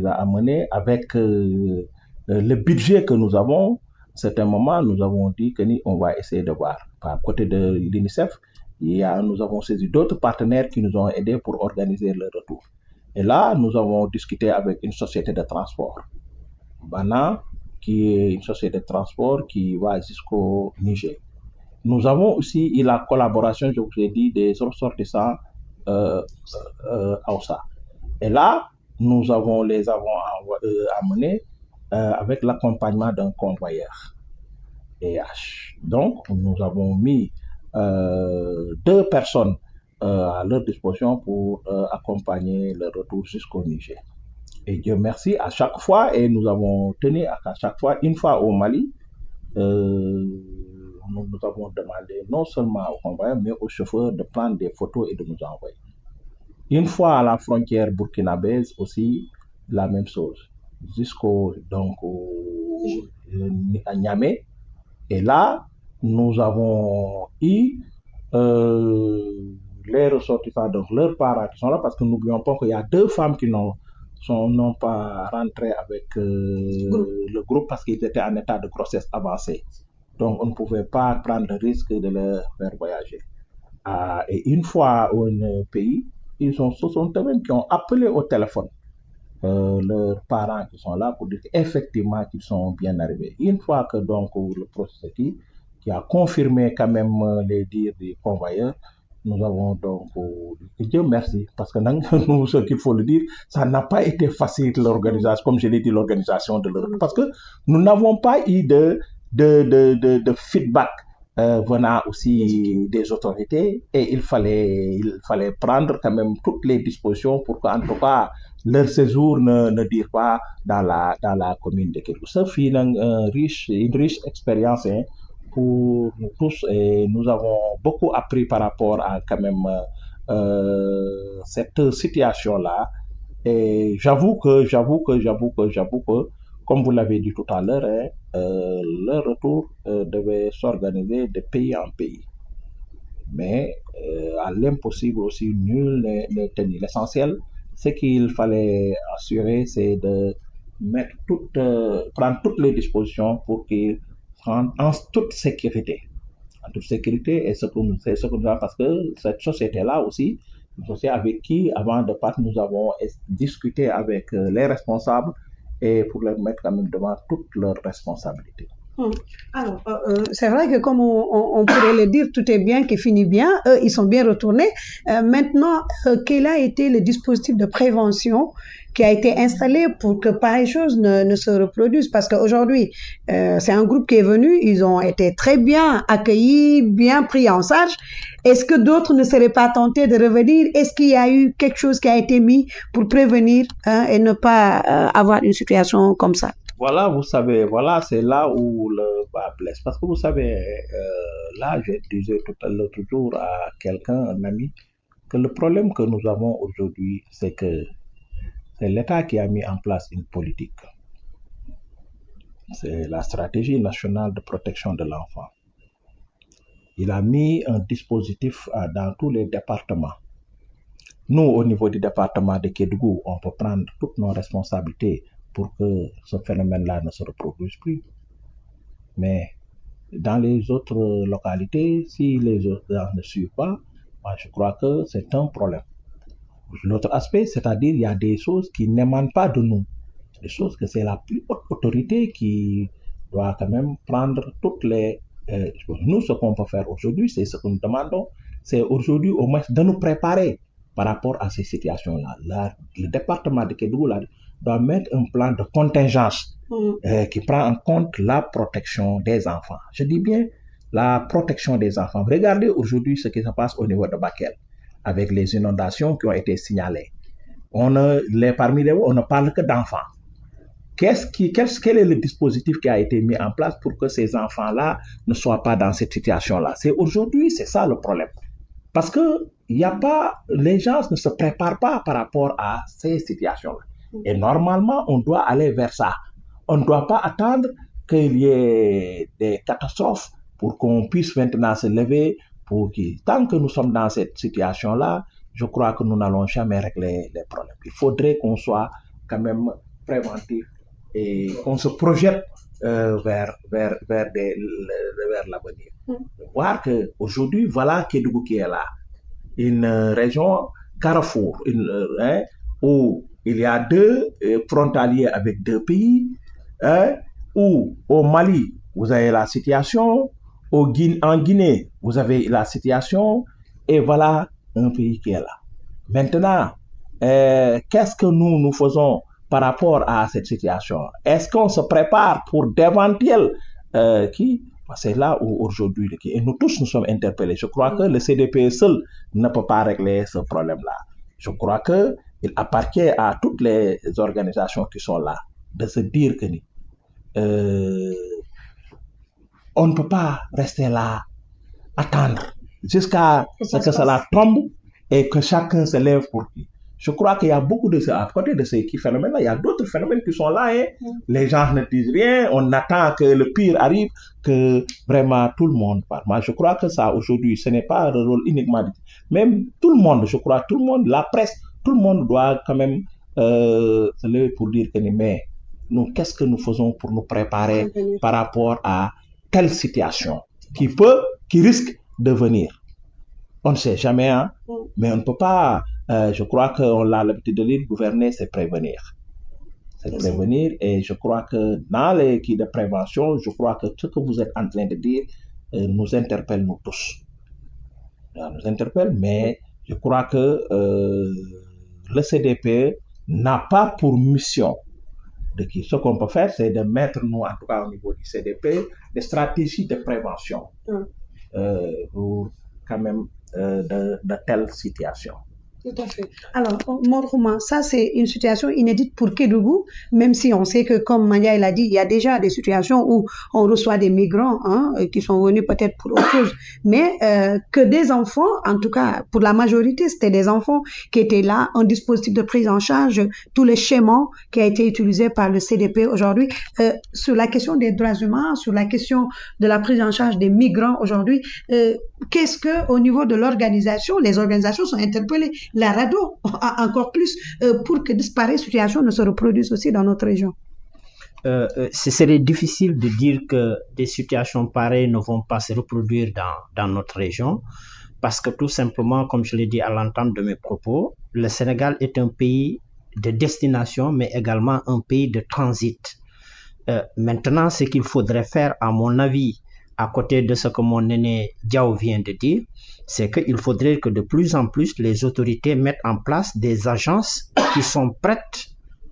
a amené avec le budget que nous avons. À certains moments, nous avons dit que on va essayer de voir. À côté de l'UNICEF, nous avons saisi d'autres partenaires qui nous ont aidés pour organiser le retour. Et là, nous avons discuté avec une société de transport, Bana, qui est une société de transport qui va jusqu'au Niger. Nous avons aussi eu la collaboration, je vous ai dit, des ressortissants Hausa. Et là, nous les avons amenés avec l'accompagnement d'un convoyeur EH. Donc, nous avons mis 2 personnes à leur disposition pour accompagner le retour jusqu'au Niger. Et Dieu merci, à chaque fois, et nous avons tenu à chaque fois, une fois au Mali, nous avons demandé non seulement au convoyeur, mais au chauffeur de prendre des photos et de nous envoyer. Une fois à la frontière burkinabèse aussi, la même chose, à Niamey. Et là, nous avons eu les ressortissants, donc leurs parents qui sont là, parce que n'oublions pas qu'il y a 2 femmes qui n'ont pas rentré avec le groupe parce qu'ils étaient en état de grossesse avancée. Donc, on ne pouvait pas prendre le risque de les faire voyager. Et une fois au pays, ce sont eux-mêmes qui ont appelé au téléphone leurs parents qui sont là pour dire qu'effectivement qu'ils sont bien arrivés. Une fois que donc le processus qui a confirmé quand même les dires des convoyeurs, nous avons donc dit Dieu merci, parce que nous, ce qu'il faut le dire, ça n'a pas été facile l'organisation, comme je l'ai dit, l'organisation de l'Europe, parce que nous n'avons pas eu de feedback venant aussi des autorités, et il fallait prendre quand même toutes les dispositions pour qu'en tout cas leur séjour ne dure pas dans la commune de Kédougou. Ça fait une riche expérience pour nous tous, et nous avons beaucoup appris par rapport à quand même cette situation-là. Et j'avoue que, comme vous l'avez dit tout à l'heure, le retour devait s'organiser de pays en pays. Mais à l'impossible aussi, nul n'est tenu. L'essentiel, ce qu'il fallait assurer, c'est de prendre toutes les dispositions pour qu'ils rentrent en toute sécurité. En toute sécurité, et ce que nous avons, parce que cette société-là aussi, une société avec qui, avant de partir, nous avons discuté avec les responsables et pour les mettre quand même devant toutes leurs responsabilités. Alors, c'est vrai que comme on pourrait le dire, tout est bien qui finit bien. Eux, ils sont bien retournés. Maintenant, quel a été le dispositif de prévention qui a été installé pour que pareille chose ne se reproduise? Parce qu'aujourd'hui, c'est un groupe qui est venu, ils ont été très bien accueillis, bien pris en charge. Est-ce que d'autres ne seraient pas tentés de revenir? Est-ce qu'il y a eu quelque chose qui a été mis pour prévenir et ne pas avoir une situation comme ça? Voilà, vous savez, voilà, c'est là où le bas blesse. Parce que vous savez, là, je disais tout à l'heure toujours à quelqu'un, un ami, que le problème que nous avons aujourd'hui, c'est que c'est l'État qui a mis en place une politique. C'est la stratégie nationale de protection de l'enfant. Il a mis un dispositif dans tous les départements. Nous, au niveau du département de Kédougou, on peut prendre toutes nos responsabilités pour que ce phénomène-là ne se reproduise plus. Mais dans les autres localités, si les autres ne suivent pas, moi, je crois que c'est un problème. L'autre aspect, c'est-à-dire il y a des choses qui n'émanent pas de nous. Des choses que c'est la plus haute autorité qui doit quand même prendre toutes les... nous, ce qu'on peut faire aujourd'hui, c'est ce que nous demandons, c'est aujourd'hui au moins de nous préparer par rapport à ces situations-là. Le département de Kédougou doit mettre un plan de contingence qui prend en compte la protection des enfants. Je dis bien la protection des enfants. Regardez aujourd'hui ce qui se passe au niveau de Bakel, avec les inondations qui ont été signalées. Parmi les mots, on ne parle que d'enfants. Quel est le dispositif qui a été mis en place pour que ces enfants-là ne soient pas dans cette situation-là? C'est aujourd'hui, c'est ça le problème. Parce que les gens ne se préparent pas par rapport à ces situations-là. Et normalement, on doit aller vers ça. On ne doit pas attendre qu'il y ait des catastrophes pour qu'on puisse maintenant se lever. Tant que nous sommes dans cette situation-là, je crois que nous n'allons jamais régler les problèmes. Il faudrait qu'on soit quand même préventif et qu'on se projette vers l'avenir. Voir qu'aujourd'hui, voilà Kédougou qui est là. Une région carrefour, où il y a deux frontaliers avec deux pays, où au Mali, vous avez la situation, en Guinée, vous avez la situation, et voilà un pays qui est là. Maintenant, qu'est-ce que nous faisons par rapport à cette situation? Est-ce qu'on se prépare pour d'éventuels c'est là où aujourd'hui, et nous tous nous sommes interpellés. Je crois que le CDP seul ne peut pas régler ce problème-là. Je crois qu'il appartient à toutes les organisations qui sont là de se dire que on ne peut pas rester là, attendre jusqu'à ce que cela tombe et que chacun se lève pour lui. Je crois qu'il y a beaucoup de ça. À côté de ces phénomènes-là, il y a d'autres phénomènes qui sont là. Les gens ne disent rien. On attend que le pire arrive, que vraiment tout le monde parle. Moi, je crois que ça, aujourd'hui, ce n'est pas le rôle uniquement de... Même tout le monde, je crois, tout le monde, la presse, tout le monde doit quand même se lever pour dire que mais nous, qu'est-ce que nous faisons pour nous préparer par rapport à telle situation qui risque de venir. On ne sait jamais, mais on ne peut pas... je crois qu'on a l'habitude de dire gouverner, c'est prévenir. C'est prévenir, et je crois que dans les kits de prévention, je crois que ce que vous êtes en train de dire nous interpelle nous tous. Nous interpelle, mais je crois que le CDP n'a pas pour mission ce qu'on peut faire, c'est de mettre, nous, en tout cas au niveau du CDP, des stratégies de prévention pour quand même de telles situations. Tout à fait. Alors, Morhouma, ça c'est une situation inédite pour Kédougou, même si on sait que, comme Mania l'a dit, il y a déjà des situations où on reçoit des migrants qui sont venus peut-être pour autre chose, mais que des enfants, en tout cas pour la majorité, c'était des enfants qui étaient là, un dispositif de prise en charge, tout le schéma qui a été utilisé par le CDP aujourd'hui, sur la question des droits humains, sur la question de la prise en charge des migrants aujourd'hui, qu'est-ce que, au niveau de l'organisation, les organisations sont interpellées, la RADDHO encore plus, pour que pareilles situations ne se reproduisent aussi dans notre région? Ce serait difficile de dire que des situations pareilles ne vont pas se reproduire dans notre région, parce que tout simplement, comme je l'ai dit à l'entame de mes propos, le Sénégal est un pays de destination, mais également un pays de transit. Maintenant, ce qu'il faudrait faire, à mon avis, à côté de ce que mon aîné Diao vient de dire, c'est qu'il faudrait que de plus en plus les autorités mettent en place des agences qui sont prêtes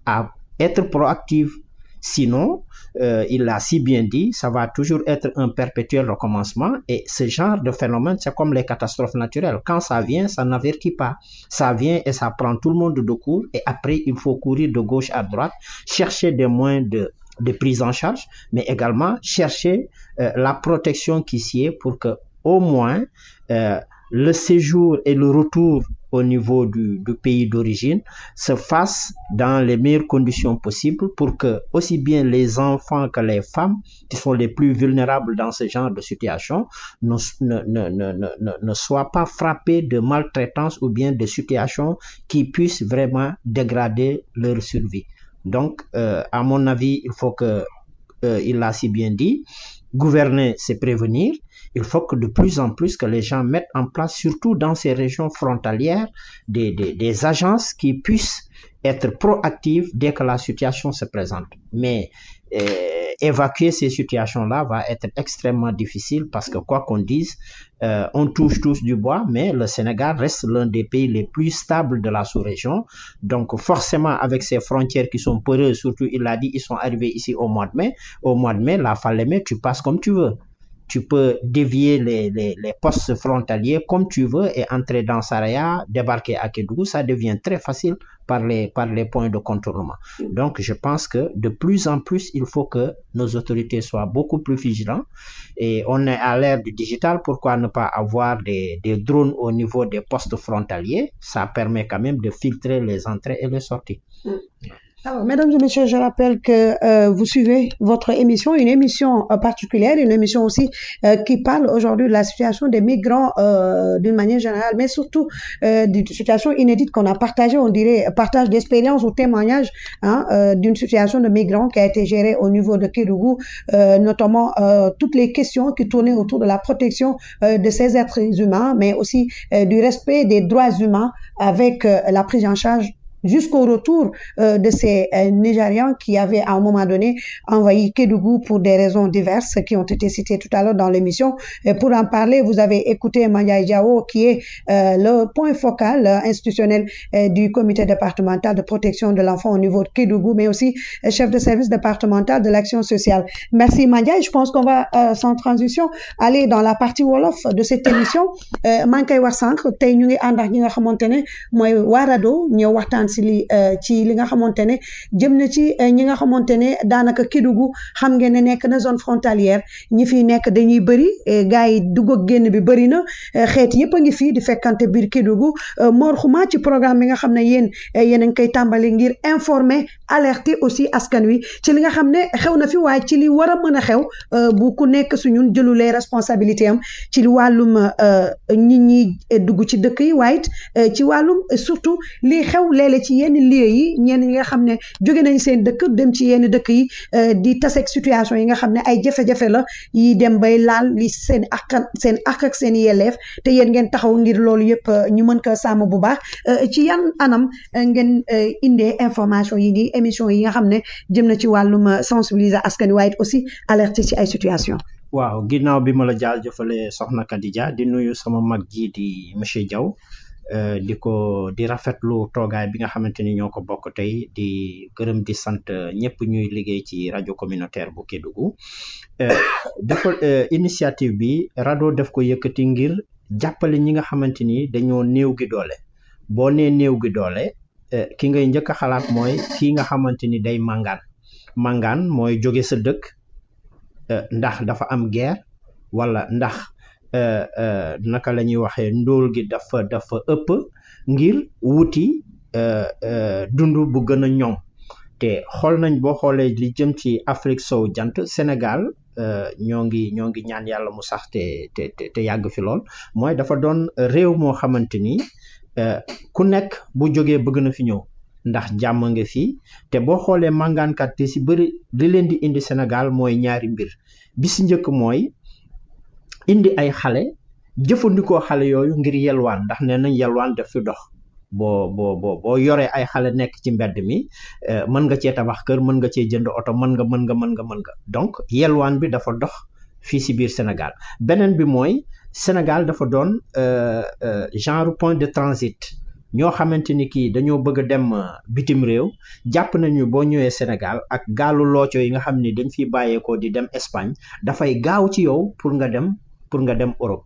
à être proactives. Sinon, il l'a si bien dit, ça va toujours être un perpétuel recommencement, et ce genre de phénomène, c'est comme les catastrophes naturelles. Quand ça vient, ça n'avertit pas. Ça vient et ça prend tout le monde de court, et après, il faut courir de gauche à droite, chercher des moyens de de prise en charge, mais également chercher la protection qui s'y est pour que au moins le séjour et le retour au niveau du pays d'origine se fasse dans les meilleures conditions possibles pour que aussi bien les enfants que les femmes qui sont les plus vulnérables dans ce genre de situation ne soient pas frappés de maltraitance ou bien de situations qui puissent vraiment dégrader leur survie. Donc, à mon avis, il faut que, il l'a si bien dit, gouverner, c'est prévenir. Il faut que de plus en plus que les gens mettent en place, surtout dans ces régions frontalières, des agences qui puissent être proactives dès que la situation se présente. Mais évacuer ces situations-là va être extrêmement difficile parce que quoi qu'on dise, on touche tous du bois, mais le Sénégal reste l'un des pays les plus stables de la sous-région. Donc forcément, avec ces frontières qui sont poreuses, surtout il l'a dit, ils sont arrivés ici au mois de mai. Au mois de mai, la Falémé, tu passes comme tu veux. Tu peux dévier les postes frontaliers comme tu veux et entrer dans Saraya, débarquer à Kédougou, ça devient très facile par les points de contournement. Donc, je pense que de plus en plus, il faut que nos autorités soient beaucoup plus vigilantes. Et on est à l'ère du digital, pourquoi ne pas avoir des drones au niveau des postes frontaliers? Ça permet quand même de filtrer les entrées et les sorties. Alors, mesdames et messieurs, je rappelle que vous suivez votre émission, une émission particulière, une émission aussi qui parle aujourd'hui de la situation des migrants d'une manière générale, mais surtout d'une situation inédite qu'on a partagée, on dirait partage d'expérience ou témoignage d'une situation de migrants qui a été gérée au niveau de Kédougou, notamment toutes les questions qui tournaient autour de la protection de ces êtres humains, mais aussi du respect des droits humains avec la prise en charge jusqu'au retour de ces Nigérians qui avaient à un moment donné envahi Kédougou pour des raisons diverses qui ont été citées tout à l'heure dans l'émission. Et pour en parler, vous avez écouté Mandiaye Diao qui est le point focal institutionnel du comité départemental de protection de l'enfant au niveau de Kédougou, mais aussi chef de service départemental de l'action sociale. Merci Mandiaye. Je pense qu'on va sans transition aller dans la partie Wolof de cette émission. maa ngi koy wax sànq tey ñu ngi ànd ak ñi nga xamante ne mooy waa RADDHO ñëw waxtaan ci li nga xamante ne jëm na ci ñi nga xamante ne daanaka Kédougou xam ngeen ne nekk na zone frontalière ñi fi nekk dañuy bëri gars yi dugg ak génn bi bëri na xeet yëpp a ngi fii di fekkante biir Kédougou Mor Xuma ci programme bi nga xam ne yéen a ngi koy tàmbali ngir informer alerter aussi askan wi ci li nga xam ne xew na fi waaye ci li war a mën a xew bu ku nekk su ñun jëlu les responsabilités am ci li wàllum nit ñi dugg ci dëkk yi waaye ci wàllum surtout li xew léeg-léeg ci yenn lieu yi ñenn ñi nga xam ne jóge nañ seen dëkk dem ci yenn dëkk yi di taseeg situation yi nga xam ne ay jafe-jafe la yi dem bay laal li seen ak ak seen yelleef te yéen ngeen taxaw ngir loolu yëpp ñu mën ko sàmm bu baax ci yan anam ngeen indee information yi di émission yi nga xam ne jëm na ci wàllum sensibiliser askan wi waaye aussi alerter ci ay situation. waaw ginnaaw bi ma la jaajëfale soxna Khadija di nuyu sama mag ji di monsieur Diaw di rafetlu toogaay bi nga xamante ni ñoo ko bokk tey di gërëm di sant ñëpp ñuy liggéey ci rajo communautaire bu Kédougou dafa initiative bi RADDHO daf ko yëkkati ngir jàppale ñi nga xamante ni dañoo néew gi doole boo nee néew gi doole ki ngay njëkk a xalaat mooy kii nga xamante ni day màngaan mooy jóge sa dëkk ndax dafa am guerre wala ndax naka la ñuy waxee ndóol gi dafa ëpp ngir wuti dund bu gën a ñoŋ te xool nañ boo xoolee li jëm ci Afrique sow jant Sénégal ñoo ngi ñaan yàlla mu sax te yàgg fi lool mooy dafa doon réew moo xamante ni ku nekk bu jógee bëgg na fi ñëw ndax jàmm nga fi te boo xoolee màngaankat te si bëri li leen di indi Sénégal mooy ñaari mbir bi si njëkk mooy indi ay xale jëfandikoo xale yooyu ngir yelwaan ndax nee nañ yelwaan daf fi dox boo yoree ay xale nekk ci mbedd mi mën nga cee tabax kër mën nga cee jënd oto mën nga donc yelwaan bi dafa dox fii si biir Sénégal beneen bi mooy Sénégal dafa doon genre point de transit ñoo xamante ni kii dañoo bëgg a dem bitim réew jàpp nañu boo ñëwee Sénégal ak gaalu looco yi nga xam ni dañ fiy bàyyeekoo di dem Espagne dafay gaaw ci yow pour nga dem Europe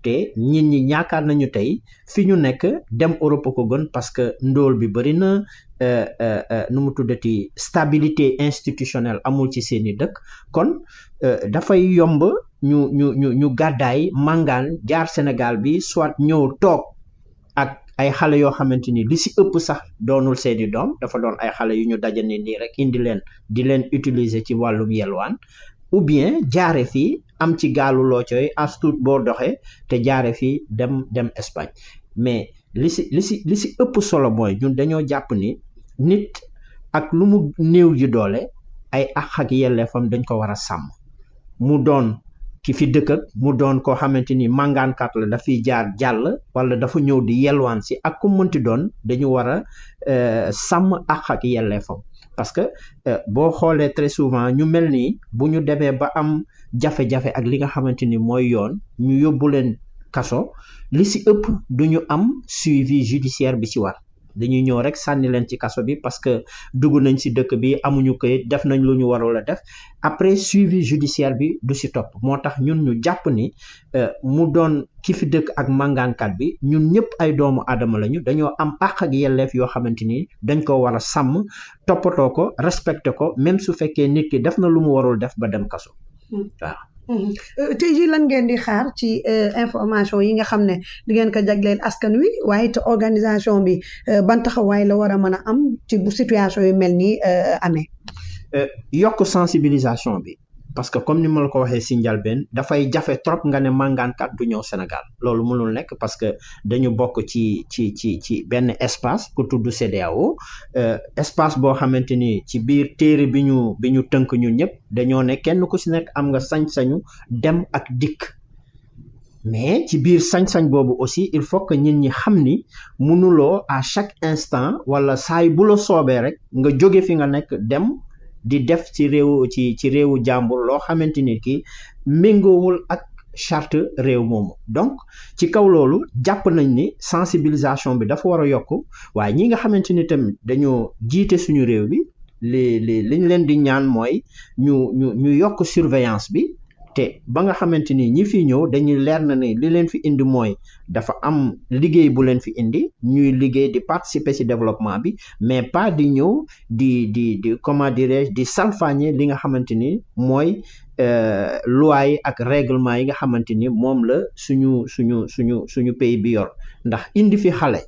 te nit ñi ñaakaar nañu tey fi ñu nekk dem Europe ko gën parce que ndóol bi bëri na nu mu tuddati stabilité institutionnelle amul ci seeni dëkk kon dafay yomb ñu gàddaay màngaan jaar Sénégal bi soit ñëw toog ak ay xale yoo xamante ni li si ëpp sax doonul seeni doom dafa doon ay xale yu ñu dajane nii rek indi leen di leen utiliser ci wàllum yelwaan ou bien jaare fii am ci gaalu loo cooy as tuut boo doxee te jaare fii dem Espagne mais li si ëpp solo mooy ñun dañoo jàpp ni nit ak lu mu néew ji doole ay àq ak yelleefam dañ ko war a sàmm mu doon ki fi dëkk ak mu doon koo xamante ni màngaankat la dafiy jaar jàll wala dafa ñëw di yelwaan si ak ku mënti doon dañu war a sàmm àq ak yelleefam parce que boo xoolee très souvent ñu mel nii bu ñu demee ba am jafe-jafe ak li nga xamante ni mooy yoon ñu yóbbu leen kaso li si ëpp duñu am suivi judiciaire bi ci war dañuy ñëw rek sànni leen ci kaso bi parce que dugg nañ ci dëkk bi amuñu këyit def nañ lu ñu warul a def après suivi judiciaire bi du ci topp moo tax ñun ñu jàpp ni mu doon ki fi dëkk ak màngaankat bi ñun ñëpp ay doomu aadama lañu dañoo am àq ak yelleef yoo xamante ni dañ ko war a sàmm toppatoo ko respecté ko même su fekkee nit ki def na lu mu warul def ba dem kaso waaw. tey jii lan ngeen di xaar ci information yi nga xam ne di ngeen ko jagleel askan wi waaye te organisation bi ban taxawaay la war a mën a am ci bu situation yu mel nii amee. yokk sensibilisation bi parce que comme ni ma la ko waxee si njalbeen dafay jafe trop nga ne màngaankat du ñëw Sénégal loolu mënul nekk parce que dañu bokk ci benn espace ku tudd CEDEAO espace boo xamante ni ci biir téere bi ñu tënk ñun ñëpp dañoo ne kenn ku si nekk am nga sañ-sañu dem ak dikk mais ci biir sañ-sañ boobu aussi il faut que nit ñi xam ni mënuloo à chaque instant wala saay bu la soobee rek nga jóge fi nga nekk dem di def ci réewu jàmbur loo xamante ni ki méngoowul ak charte réew moomu donc ci kaw loolu jàpp nañ ni sensibilisation bi dafa war a yokk waaye ñi nga xamante ni tamit dañoo jiite suñu réew bi liñ leen di ñaan mooy ñu yokk surveillance bi te ba nga xamante ni ñi fi ñëw dañuy leer na ne li leen fi indi mooy dafa am liggéey bu leen fi indi ñuy liggéey di participer ci développement bi mais pas di ñëw di comment dirais-je di salfaañe li nga xamante ni mooy loi yi ak règlement yi nga xamante ni moom la suñu pays bi yor ndax indi fi xale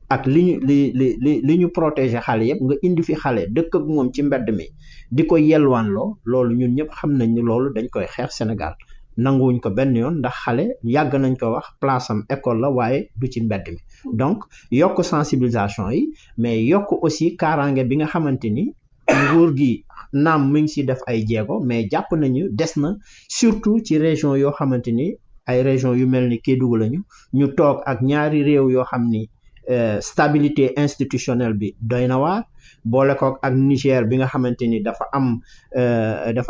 ak li ñu protéger xale yëpp nga indi fi xale dëkk ak moom ci mbedd mi di ko yelwaanloo loolu ñun ñëpp xam nañ ni loolu dañ koy xeex Sénégal nanguwuñ ko benn yoon ndax xale yàgg nañ ko wax place am école la waaye du ci mbedd mi donc yokk sensibilisation yi mais yokk aussi kaaraange bi nga xamante ni nguur gi naam mi ngi si def ay jéego mais jàpp nañu des na surtout ci région yoo xamante ni ay région yu mel ni Kédougou lañu ñu toog ak ñaari réew yoo xam ni stabilité institutionnelle bi doy na waar boole ko ak Niger bi nga xamante ni dafa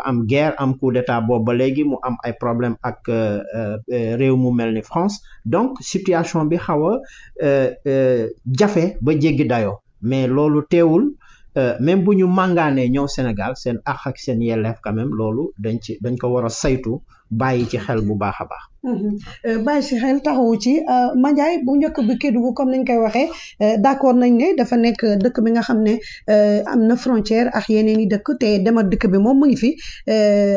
am guerre am coup d'état boobu ba léegi mu am ay problème ak réew mu mel ni France donc situation bi xaw a jafe ba jéggi dayoo mais loolu teewul même bu ñu màngaanee ñëw Sénégal seen àq ak seen yelleef quand même loolu dañ ko war a saytu bàyyi ci xel bu baax a baax. bàyyi ci xel taxawu ci Mandiaye bu njëkk bi Kédougou comme niñ koy waxee d'accord nañ ne dafa nekk dëkk bi nga xam ne am na frontière ak yeneen i dëkk te dem ak dëkk bi moom mu ngi fi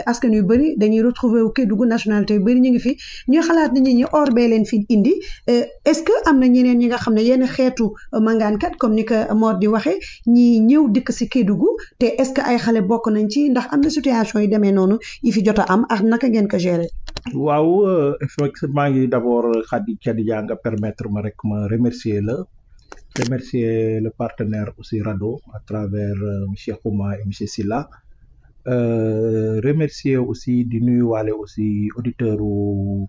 askan yu bëri dañuy retrouver wu Kédougou nationalité yu bëri ñu ngi fi ñuy xalaat nit ñi or bee leen fi indi est-ce que am na ñeneen ñi nga xam ne yenn xeetu màngaankat comme ni ko Mor di waxee ñi ñëw dëkk si Kédougou te est-ce que ay xale bokk nañ ci ndax am na situation yi demee noonu yi fi jot a am ak naka ngeen ko gérer. waaw effectivement ngi d'abord Khadija nga permettre ma rek ma remercier le partenaire aussi RADDHO à travers monsieur Khouma et monsieur Sylla remercier aussi di nuyuwaale aussi auditeur u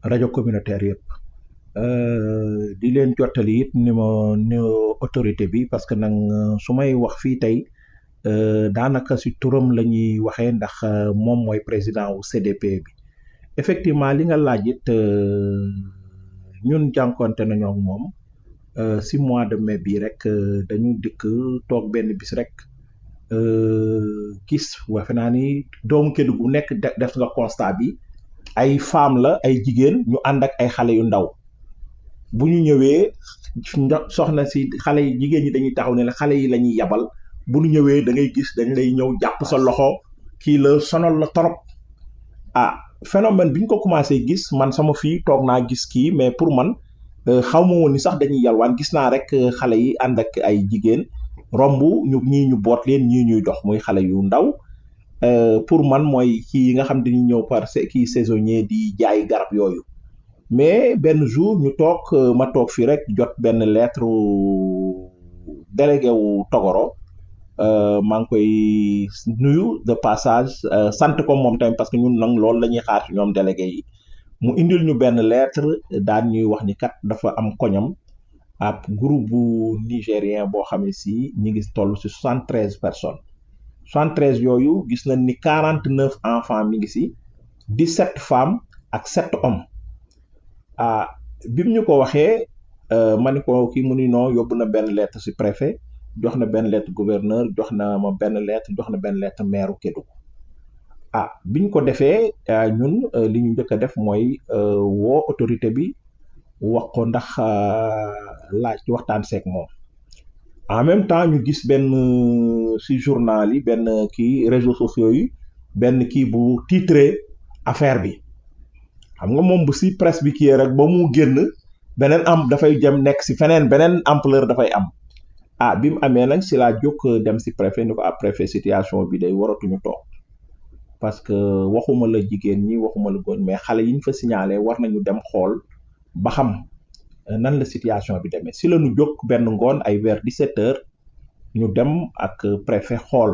rajo communautaire yëpp di leen jottali it ni autorité bi parce que nag su may wax fii tey daanaka si turam la ñuy waxee ndax moom mooy président wu CDP bi effectivement li nga laaj it ñun jànkonte nañu ak moom si mois de mai bi rek dañu dikk toog benn bis rek gis waxe naa ni doomu Kédougou nekk def nga constat bi ay femmes la ay jigéen ñu ànd ak ay xale yu ndaw bu ñu ñëwee soxna si xale yi jigéen ñi dañuy taxaw ne la xale yi la ñuy yabal bu ñu ñëwee da ngay gis dañ lay ñëw jàpp sa loxo kii la sonal la torop phénomène bi ñu ko commencé gis man sama fii toog naa gis kii mais pour man xaw ma woon ni sax dañuy yalwaan gis naa rek xale yi ànd ak ay jigéen romb ñii ñu boot leen ñii ñuy dox muy xale yu ndaw pour man mooy kii yi nga xam dañuy ñëw par kii saisonnier di jaay garab yooyu mais benn jour ñu toog ma toog fii rek jot benn lettre délégué wu Togoro maa ngi koy nuyu de passage sant ko moom tamit parce que ñun nag loolu la ñuy xaar ci ñoom délégué yi mu indil ñu benn lettre daan ñuy wax ni kat dafa am koñam ab groupe bu nigérien boo xam ne si ñi ngi toll ci 73 personnes 73 yooyu gis nañ ni 49 enfants mi ngi si 17 femmes ak 7 hommes bi mu ñu ko waxee ma ni ko kii mu ni non yóbbu na benn lettre ci préfet jox na benn lettre gouverneur jox na ma benn lettre jox na benn lettre maire Kédougou bi ñu ko defee ñun li ñu njëkk a def mooy woo autorité bi wax ko ndax laaj ci waxtaan seeg moom en même temps ñu gis benn ci journal yi benn kii réseaux sociaux yi benn kii bu titré affaire bi xam nga moom bu ci presse bi kii rek ba mu génn beneen am dafay jëm nekk ci feneen beneen ampleur dafay am bi mu amee nag ci laa jóg dem ci préfet ni ko préfet situation bi day waratuñu toog parce que waxuma la jigéen ñi waxuma la góor mais xale yi ñu fa signalé war nañu dem xool ba xam nan la situation bi demee ci la ñu jóg benn ngoon ay vers 17h ñu dem ak préfet xool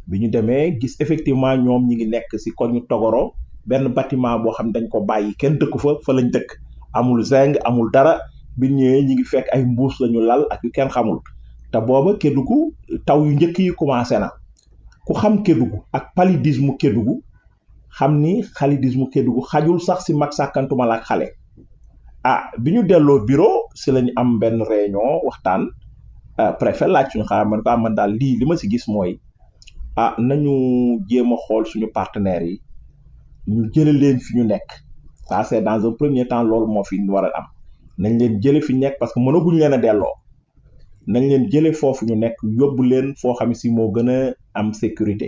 bi ñu demee gis effectivement ñoom ñi ngi nekk ci koñu Togoro benn bâtiment boo xam dañ ko bàyyi kenn dëkku fa lañ dëkk amul zinc amul dara bi ñëwee ñi ngi fekk ay mbuus lañu lal ak yu kenn xamul te booba Kédougou taw yu njëkk yi commencé na ku xam Kédougou ak paludisme Kédougou xam ni paludisme Kédougou xajul sax ci mag sàkkantuma la ak xale bi ñu delloo bureau ci lañu am benn réunion waxtaan préfet laaj suñu xaar man ko man daal li ma ci gis mooy nañu jéem a xool suñu partenaires yi ñu jële leen fi ñu nekk ça c'est dans un premier temps loolu moo fi war a am nañ leen jële fi nekk parce que mënaguñ leen a delloo nañ leen jële foofu ñu nekk yóbbu leen foo xam si moo gën a am sécurité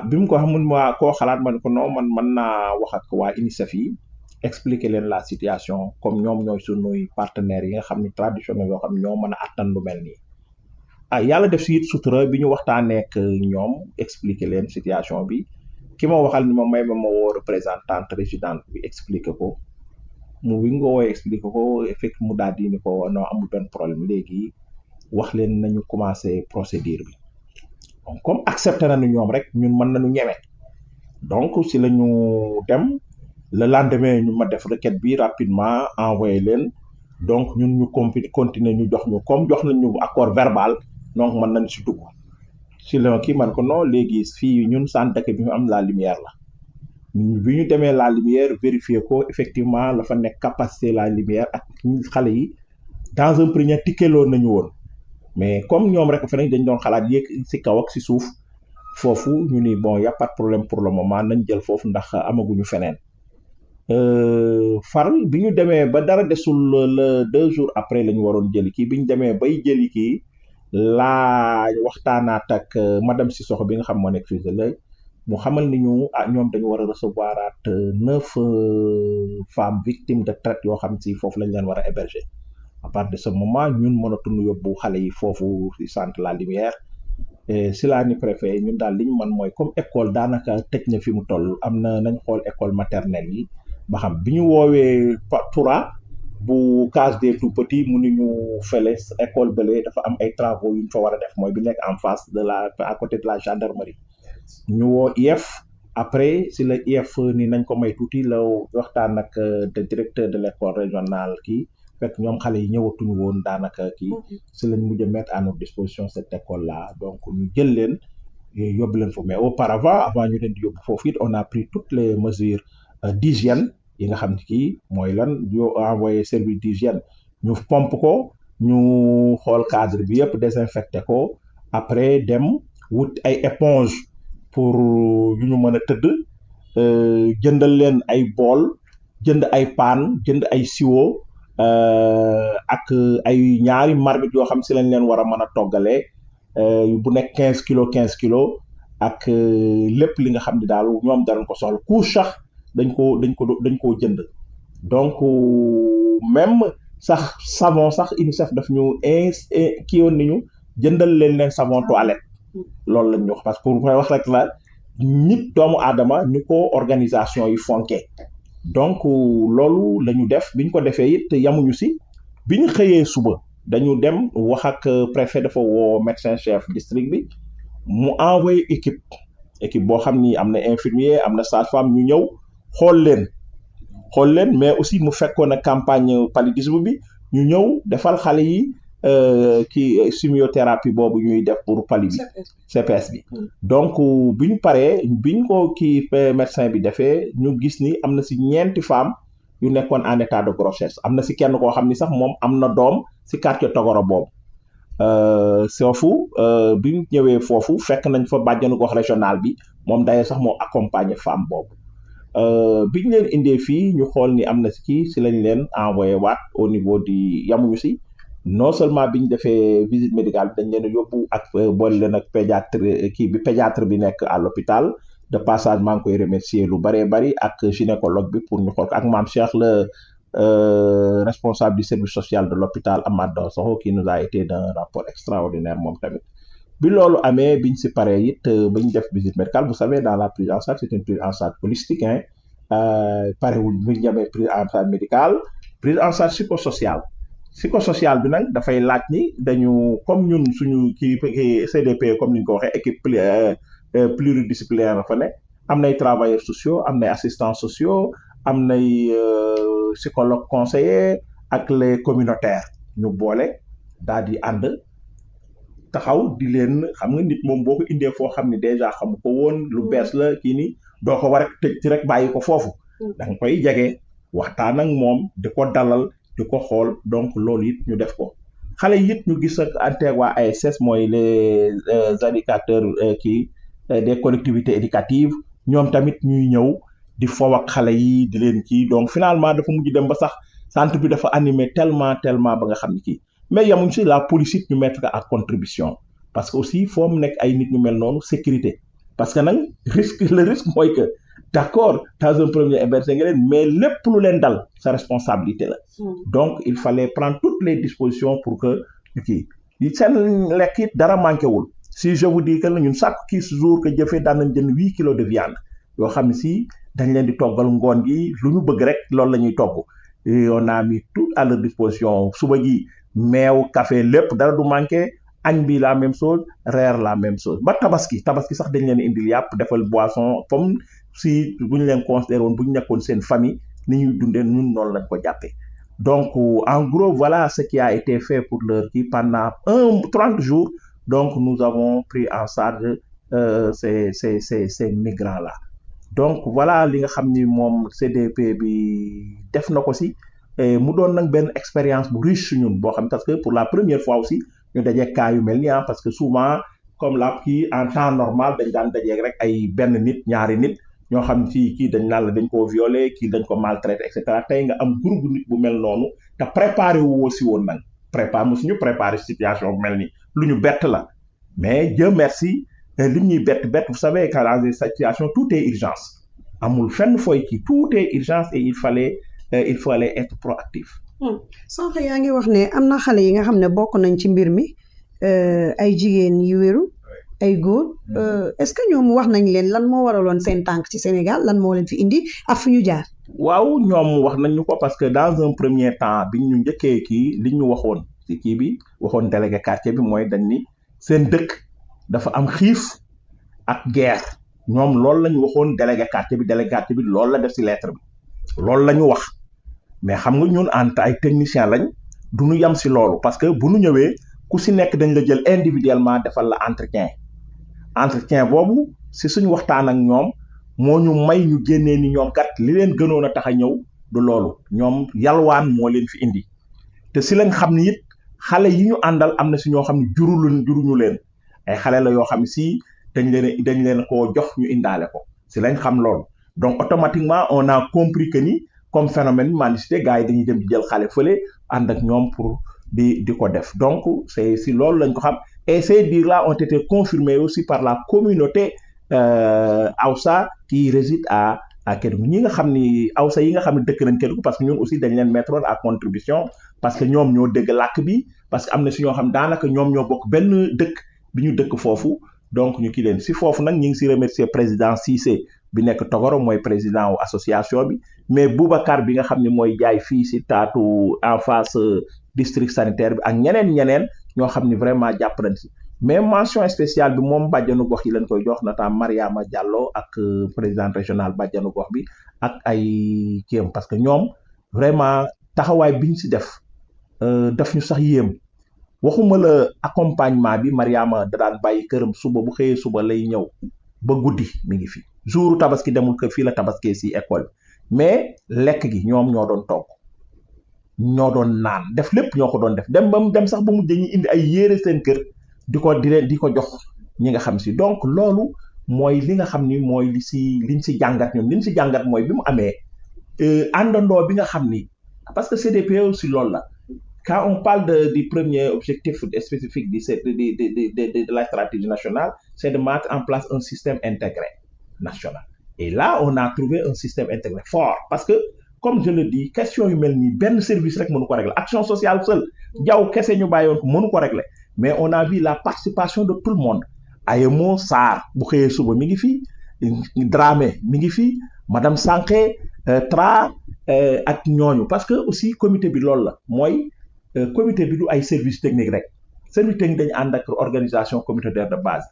bi mu ko xamul waa koo xalaat man ko non man mën naa wax ak waa UNICEF yi expliquer leen la situation comme ñoom ñooy sunuy partenaires yi nga xam ni traditionnels yoo xam ñoo mën a attan lu mel nii yàlla def si it sutura bi ñu waxtaanee ak ñoom expliquer leen situation bi ki ma waxal ni ma may ma woo représentante résidente bi expliquer ko mu wi nga wooye expliquer ko fekk mu daal di ni ko non amul benn problème léegi wax leen nañu commencer procédure bi donc comme accepté nañu ñoom rek ñun mën nañu ñeme donc si la ñu dem le lendemain ñu ma def requête bi rapidement envoyé leen donc ñun ñu continuer ñu jox ñu comme jox nañu accord verbal donc mën nañ si dugg si la kii man ko non léegi fii ñun centre d'accueil bi ñu am la lumière la bi ñu demee la lumière vérifier ko effectivement la fa nekk capacité la lumière ak xale yi dans un premier ticket loon nañu woon mais comme ñoom rek fa nañ dañ doon xalaat yéeg si kaw ak si suuf foofu ñu ni bon y a pas de problème pour le moment nañ jël foofu ndax amaguñu feneen far bi ñu demee ba dara desul le 2 jours après la ñu waroon jëli kii bi ñu demee bay jëli kii laa waxtaanaat ak madame Sissoko bi nga xam moo nekk fii la mu xamal ni ñu ñoom dañu war a recevoir 9 femmes victimes de traite yoo xam si foofu lañ leen war a héberger à partir de ce moment ñun mënatuñu yóbbu xale yi foofu ci centre La Lumière si laa ni préfet ñun daal li ñu mën mooy comme école daanaka tëj na fi mu toll am na nañ xool école maternelle yi ba xam bi ñu woowee Toura bu case des tout petits mu ni ñu fële école bële dafa am ay travaux yu ñu fa war a def mooy bi nekk en face de la à côté de la gendarmerie ñu woo IEF après si la IEF ni nañ ko may tuuti la waxtaan ak le directeur de l'école régionale kii fekk ñoom xale yi ñëwatuñu woon daanaka kii si lañ mujj a mettre à notre disposition cette école là donc ñu jël leen yóbbu leen foofu mais auparavant avant ñu leen di yóbbu foofu it on a pris toutes les mesures d'hygiène yi nga xam ne kii mooy lan yoo envoyé service d'hygiène ñu pompe ko ñu xool cadre bi yëpp désinfecté ko après dem wut ay éponge pour yu ñu mën a tëdd jëndal leen ay bool jënd ay paan jënd ay siwo ak ay ñaari marmite yoo xam si lañ leen war a mën a toggalee bu nekk 15 kilos ak lépp li nga xam ne daal ñoom darañ ko soxla couche sax dañ koo jënd donc même sax savon sax UNICEF daf ñu kii woon nañu jëndal leen savon toilette loolu lañ ñu wax parce que pour wax rek la nit doomu aadama ni ko organisation yi fonkee donc loolu la ñu def biñ ko defee it yamuñu si biñ xëyee suba dañu dem wax ak préfet dafa woo médecin chef district bi mu envoyé équipe boo xam ni am na infirmier am na sage-femme ñu ñëw xool leen mais aussi mu fekkoon a campagne paludisme bi ñu ñëw defal xale yi kii chimiothérapie boobu ñuy def pour palu bi CPS bi donc biñ paree biñ ko kii médecin bi defee ñu gis ni am na si 4 femmes yu nekkoon en état de grossesse am na si kenn koo xam ni sax moom am na doom si quartier Togoro boobu foofu biñ ñëwee foofu fekk nañ fa bàjjanu gox régional bi moom d'ailleurs sax moo accompagner femme boobu biñ leen indee fii ñu xool ni am na si kii si lañ leen envoyé waat au niveau du yamuñu si non seulement biñ defee visite médicale bi dañ leen yóbbu ak boole leen ak pédiatre bi nekk à l'hôpital de passage maa ngi koy remercier lu bëree bëri ak gynécologue bi pour ñu xool ak maam Cheikh le responsable du service social de l'hôpital Amath Dansokho qui nous a été d'un rapport extraordinaire moom tamit bi loolu amee biñ si paree it ba ñu def visite médicale vous savez dans la prise en charge c'est une prise en charge holistique parewul bu ñu demee prise en charge médicale prise en charge psychosociale bi nag dafay laaj ni dañu comme ñun suñu kii CDP comme ni ñu ko waxee équipe pluridisciplinaire fa ne am nay travailleurs sociaux am nay assistants sociaux am nay psychologue conseiller ak les communautaires ñu boole daal di ànd taxaw di leen xam nga nit moom boo ko indee foo xam ne déjà xamu ko woon lu bees la kii ni doo ko war a tëj ci rek bàyyi ko foofu da nga koy jege waxtaan ak moom di ko dalal di ko xool donc loolu it ñu def ko xale it ñu gis ak anteeg waa ASS mooy les éducateurs des collectivités éducatives ñoom tamit ñuy ñëw di fow ak xale yi di leen kii donc finalement dafa mujj dem ba sax centre bi dafa animé tellement ba nga xam ne kii mais yamuñ si la police it ñu mettre à contribution parce que aussi foo mu nekk ay nit ñu mel noonu sécurité parce que nag le risque mooy que d'accord dans un premier hébergé nga leen mais lépp lu leen dal sa responsabilité la donc il fallait prendre toutes les dispositions pour que kii seen lekk it dara manqué wul si je vous dis que ñun chaque jour que jëfee daan nañ jënd 8 kilos de viande yoo xam ne si dañ leen di toggal ngoon gi lu ñu bëgg rek loolu la ñuy togg et on a mis tout à leur disposition suba gi meew café lépp dara du manqué añ bi la même chose reer la même chose ba tabaski sax dañ leen indil yàpp defal boisson comme si bu ñu leen considéré woon bu ñu nekkoon seen famille ni ñuy dundee ñun noonu lañ ko jàppee donc en gros voilà ce qui a été fait pour leur kii pendant 30 jours donc nous avons pris en charge ces migrants là donc voilà li nga xam ni moom CDP bi def na ko si mu doon nag benn expérience bu riche ñun boo xam parce que pour la première fois aussi ñu dajee cas yu mel ni parce que souvent comme la kii en temps normal dañ daan dajee rek ay benn nit ñaari nit ñoo xam ci kii dañ naan la dañ koo violé kii dañ ko maltraité et cetera tey nga am groupe nit bu mel noonu te préparé wu woo si woon nag mosuñu préparé situation bu mel ni lu ñu bett la mais Dieu merci li ñuy bett vous savez que dans des situations tout est urgence amul fenn fooy kii tout est urgence et il fallait être proactif. sànq yaa ngi wax ne am na xale yi nga xam ne bokk nañ ci mbir mi ay jigéen yu wéru ay góor est-ce que ñoom wax nañ leen lan moo waraloon seen tànk ci Sénégal lan moo leen fi indi ak fu ñu jaar. waaw ñoom wax nañ ñu ko parce que dans un premier temps biñ ñu njëkkee kii li ñu waxoon ci kii bi waxoon délégué quartier bi mooy dañ ni seen dëkk dafa am xiif ak guerre ñoom loolu la ñu waxoon délégué quartier bi loolu la def ci lettre bi loolu la ñu wax mais xam nga ñun en tant ay technicien lañ du ñu yem ci loolu parce que bu ñu ñëwee ku ci nekk dañ la jël individuellement defal la entretien boobu ci suñu waxtaan ak ñoom moo ñu may ñu génnee ni ñoom kat li leen gënoon a tax a ñëw du loolu ñoom yalwaan moo leen fi indi te ci lañ xam ni it xale yi ñu àndal am na ci ñoo xam ne juruñu leen ay xale la yoo xam si dañ leen koo jox ñu indaale ko ci lañ xam loolu donc automatiquement on a compris que ni comme phénomène mendicité gars yi dañuy dem di jël xale fële ànd ak ñoom pour di ko def donc c'est si loolu lañ ko xam et ces dires-là ont été confirmés aussi par la communauté Hausa qui réside à Kédougou ñi nga xam ni Hausa yi nga xam ne dëkk nañ Kédougou parce que ñun aussi dañ leen mettre à contribution parce que ñoom ñoo dégg làkk bi parce que am na si ñoo xam daanaka ñoom ñoo bokk benn dëkk bi ñu dëkk foofu donc ñu kii leen si foofu nag ñu ngi si remercier président Cissé bi nekk Togoro mooy président wu association bi mais Boubacar bi nga xam ne mooy jaay fii si taatu en face district sanitaire bi ak ñeneen ñoo xam ni vraiment jàpp nañ si mais mention spéciale bi moom bàjjanu gox yi lañ koy jox notamment Mariama Diallo ak président régional bàjjanu gox bi ak ay kiyam parce que ñoom vraiment taxawaay biñ si def daf ñu sax yéem waxuma la accompagnement bi Mariama da daan bàyyi këram suba bu xëyee suba lay ñëw ba guddi mi ngi fi jouru tabaski demul kër fii la tabaski si école mais lekk gi ñoom ñoo doon togg ñoo doon naan def lépp ñoo ko doon def dem sax ba mujj ñu indi ay yére seen kër di ko jox ñi nga xam si donc loolu mooy li nga xam ni mooy liñ si jàngat ñoom liñ si jàngat mooy bi mu amee àndandoo bi nga xam ni parce que CDPE aussi loolu la quand on parle du premier objectif spécifique de la stratégie nationale c'est de mettre en place un système intégré national et là on a trouvé un système intégré fort parce que comme je le dis question yu mel nii benn service rek mënu ko régler action sociale seul jaww kese ñu bàyyoon ko mënu ko régler mais on a vu la participation de tout le monde Ayemo Sarr bu xëyee suba mi ngi fi Dramé mi ngi fi madame Sanké Tra ak ñooñu parce que aussi comité bi loolu la mooy comité bi du ay service technique rek service technique dañu ànd ak organisation communautaire de base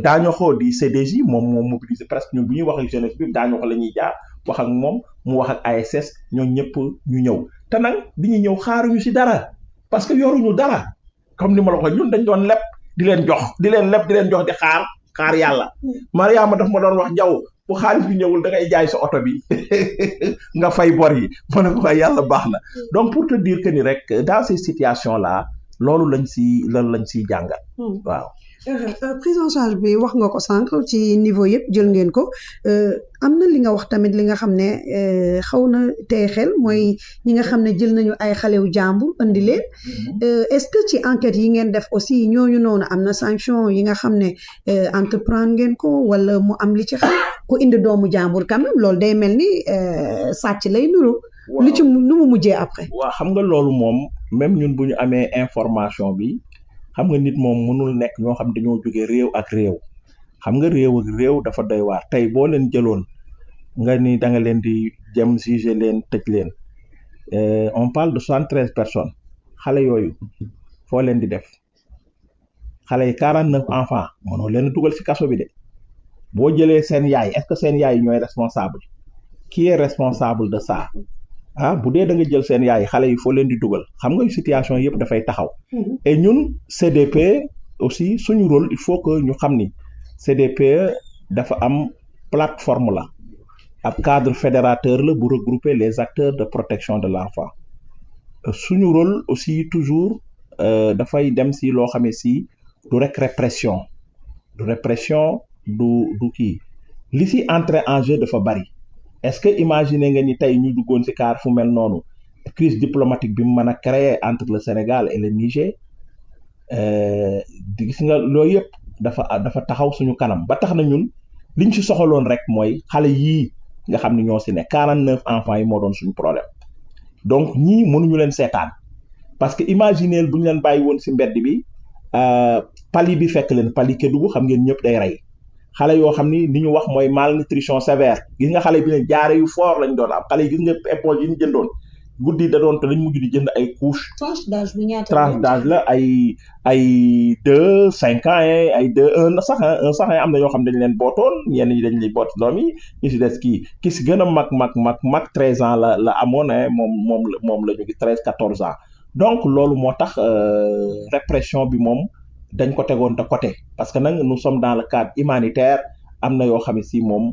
Dañoxo di CDJ moom mobilisé presque ñun bu ñuy wax ak jeunesse bi Dañoxo la ñuy jaar wax ak moom mu wax ak ASS ñoo ñëpp ñu ñëw te nag bi ñu ñëw xaaruñu si dara parce que yoruñu dara comme ni ma la ko ñun dañ doon leb di leen jox di xaar yàlla Mariama daf ma doon wax jaw bu xaalis bi ñëwul da ngay jaay sa oto bi nga fay bor yi ma ne ko yàlla baax na donc pour te dire que ni rek dans ces situations là loolu lañ siy jàngat waaw. prise en charge bi wax nga ko sànq ci niveau yëpp jël ngeen ko am na li nga wax tamit li nga xam ne xaw na tey xel mooy ñi nga xam ne jël nañu ay xalewu jàmbur andi leen est-ce que ci enquête yi ngeen def aussi ñooñu noonu am na sanction yi nga xam ne entreprendre ngeen ko wala mu am li ci xam ku indi doomu jàmbur quand même loolu day mel ni sàcc lay nuru lu ci nu mu mujjee après. waaw xam nga loolu moom même ñun bu ñu amee information bi. xam nga nit moom mënul nekk ñoo xam dañoo jóge réew ak réew xam nga réew ak réew dafa doy waar tey boo leen jëloon nga ni da nga leen di jëm juger leen tëj leen on parle de 73 personnes xale yooyu foo leen di def xale yi 49 enfants mënoo leen dugal ci kaso bi de boo jëlee seen yaay est-ce que seen yaay ñooy responsable qui est responsable de ça bu dee da nga jël seen yaay xale yi foo leen di dugal xam nga situation yëpp dafay taxaw et ñun CDP aussi suñu rôle il faut que ñu xam ni CDP dafa am plateforme la ab cadre fédérateur la bu regrouper les acteurs de protection de l'enfant suñu rôle aussi toujours dafay dem si loo xamee si du rek répression du kii li si entrer en jeu dafa bari est-ce que imaginer nga ni tey ñu duggoon ci kaar fu mel noonu crise diplomatique bi mu mën a créer entre le Sénégal et le Niger gis nga loolu yëpp dafa taxaw suñu kanam ba tax na ñun liñ ci soxaloon rek mooy xale yii nga xam ne ñoo ci ne 49 enfants yi moo doon suñu problème donc ñii mënuñu leen seetaan parce que imaginer bu ñu leen bàyyi woon ci mbedd bi pali bi fekk leen pali Kédougou xam ngeen ñëpp day rey xale yoo xam ni li ñu wax mooy malnutrition sévère gis nga xale bi ne jaare yu fort lañ doon am xale yi gis nga éponge yi ñu jëndoon guddi da doon te lañ mujj di jënd ay couche tranche d'âge la ay 2 5 ans ay 1 sax am na ñoo xam dañ leen bootoon ñenn ñi dañ lay boot doom yi ñu si des ki si gën a mag 13 ans la amoon moom la ñu gis 13 14 ans donc loolu moo tax répression bi moom dañ ko tegoon de côté parce que nag nous sommes dans le cadre humanitaire am na yoo xam ne si moom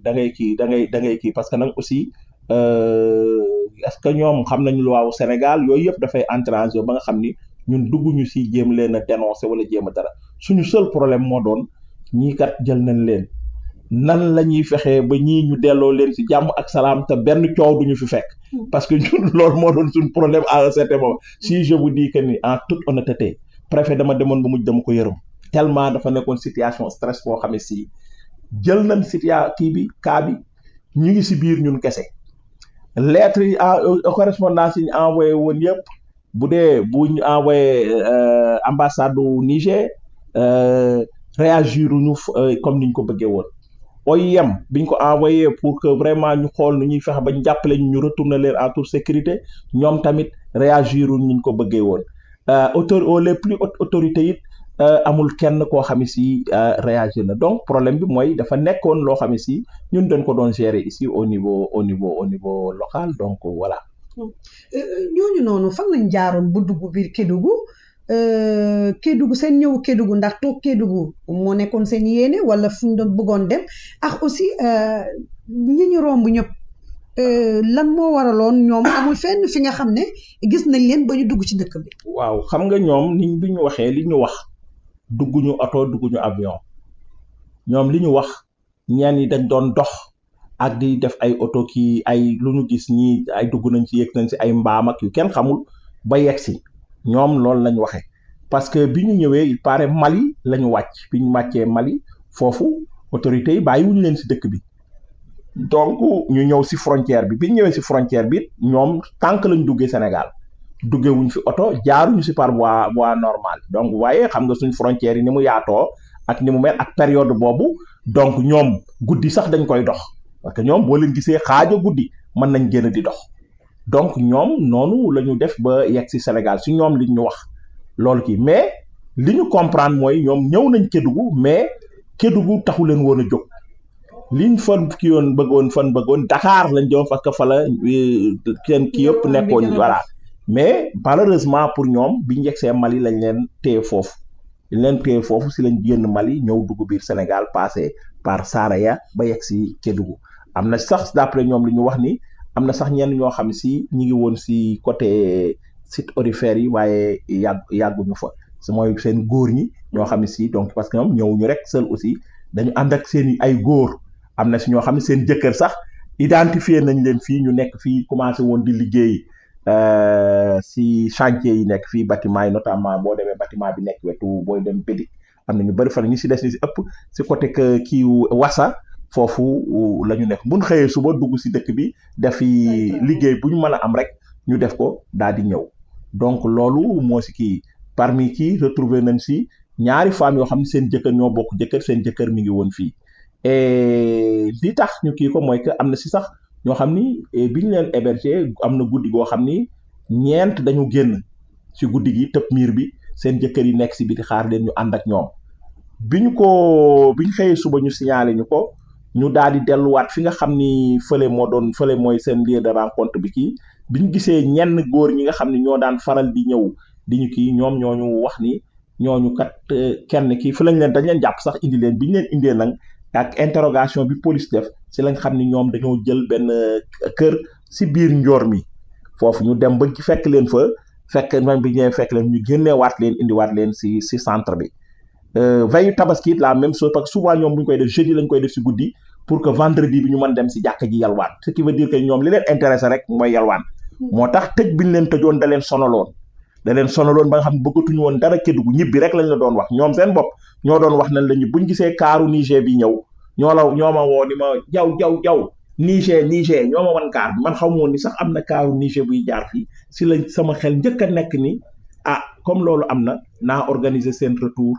da ngay kii parce que nag aussi est-ce que ñoom xam nañu loi wu Sénégal yooyu yëpp dafay entrer en jeu ba nga xam ni ñun dugguñu si jéem leen a dénoncer wala jéem a dara suñu seul problème moo doon ñii kat jël nañ leen nan la ñuy fexee ba ñii ñu delloo leen ci jàmm ak salaam te benn coow duñu fi fekk parce que ñun loolu moo doon suñ problème à un certain moment si je vous dis que ni en toute honnêteté préfet dama demoon ba mujj dama ko yërëm tellement dafa nekkoon situation stress boo xam ne si jël nañ kii bi cas bi ñu ngi ci biir ñun kese lettre yi correspondance yi ñu envoyé woon yëpp bu dee bu ñu envoyé ambassade du Niger réagir ñu comme niñ ko bëggee woon OIM biñ ko envoyé pour que vraiment ñu xool nu ñuy fexe ba ñu jàppale ñu retourner leen en toute sécurité ñoom tamit réagir ñu ko bëggee woon les plus hautes autorités it amul kenn koo xam ne si réagir na donc problème bi mooy dafa nekkoon loo xam ne si ñun dañ ko doon gérer ici au niveau local donc voilà. ñooñu noonu fan lañ jaaroon bu dugg biir Kédougou seen ñëw Kédougou ndax toog Kédougou moo nekkoon seen yéene wala fu ñu doon bëggoon dem ak aussi ñi ñu romb ñëpp lan moo waraloon ñoom amul fenn fi nga xam ne gis nañ leen ba ñu dugg ci dëkk bi. waaw xam nga ñoom ni bi ñu waxee li ñu wax dugguñu oto dugguñu avion ñoom li ñu wax ñenn ñi dañ doon dox ak di def ay oto kii ay lu ñu gis ñii ay dugg nañ ci yëg nañ ci ay mbaam ak yu kenn xamul ba yegg si. ñoom loolu lañ waxee parce que bi ñu ñëwee il paraît Mali la ñu wàcc bi ñu wàccee Mali foofu autorités yi bàyyiwuñu leen ci dëkk bi donc ñu ñëw ci frontière bi ñu ñëwee ci frontière bi ñoom tànk lañ duggee Sénégal duggewuñ fi oto jaaruñu ci par voie normale donc waaye xam nga suñ frontière yi ni mu yaatoo ak ni mu mel ak période boobu donc ñoom guddi sax dañ koy dox parce que ñoom boo leen gisee xaajo guddi mën nañ génn di dox donc ñoom noonu la ñu def ba yegg ci Sénégal si ñoom li ñu wax loolu kii mais li ñu comprendre mooy ñoom ñëw nañ Kédougou mais Kédougou taxu leen woon a jóg liñ fan kii yoon bëggoon Dakar lañ jëm parce que fa la kenn kii yëpp nekkoon voilà mais malheureusement pour ñoom biñ yegsee Mali lañ leen téye foofu si lañ génn Mali ñëw dugg biir Sénégal passé par Saraya ba yegg ci Kédougou am na sax d'après ñoom li ñu wax ni am na sax ñenn ñoo xam si ñi ngi woon si côté site aurifère yi waaye yàgguñu fa su mooy seen góor ñi ñoo xam ne si donc parce que ñoom ñëwuñu rek seul aussi dañu ànd ak seen ay góor am na si ñoo xam ne seen jëkkër sax identifié nañ leen fii ñu nekk fii commencé woon di liggéey si chantier yi nekk fii bâtiment yi notamment boo demee bâtiment bi nekk wetu booy dem Bédik am na ñu bëri fa la ñu si des ni si ëpp si côté que kii Wassa foofu la ñu nekk bu ñu xëyee suba dugg ci dëkk bi dafi liggéey bu ñu mën a am rek ñu def ko daal di ñëw donc loolu moo ci kii parmi kii retrouver nañ ci ñaari femmes yoo xam ne seen jëkkër ñoo bokk jëkkër seen jëkkër mi ngi woon fii et li tax ñu kii ko mooy que am na ci sax ñoo xam ni bi ñu leen héberger am na guddi goo xam ni ñeent dañu génn ci guddi gi tëb miir bi seen jëkkër yi nekk ci biti xaar leen ñu ànd ak ñoom bi ñu xëyee suba ñu signalé ñu ko ñu daal di delluwaat fi nga xam ni fële mooy seen lieu de rencontre bi kii bi ñu gisee ñenn góor ñi nga xam ni ñoo daan faral di ñëw di ñu kii ñoom ñooñu wax ni ñooñu kat kenn kii fi dañ leen jàpp sax indi leen bi ñu leen indee nag ak interrogation bi police def si lañ xam ni ñoom dañoo jël benn kër si biir njoor mi foofu ñu dem ba fekk leen fa bi ñëwee fekk leen ñu génneewaat leen indiwaat leen si centre bi veille tabaski la même chose parce que souvent ñoom bu ñu koy def jeudi lañ koy def si guddi pour que vendredi bi ñu mën dem si jàkka ji yalwaan ce qui veut dire que ñoom li leen intéressé rek mooy yalwaan moo tax tëj bi ñu leen tëjoon da leen sonaloon ba nga xam ne bëggatuñu woon dara Kédougou ñibbi rek lañ la doon wax ñoom seen bopp ñoo doon wax nañ la ñu buñ gisee kaaru Niger bi ñëw ñoo ma woo ni ma jaw Niger ñoo ma wan kaar bi man xaw ma woon ni sax am na kaaru Niger buy jaar fii si lañ sama xel njëkk a nekk ni comme loolu am na naa organiser seen retour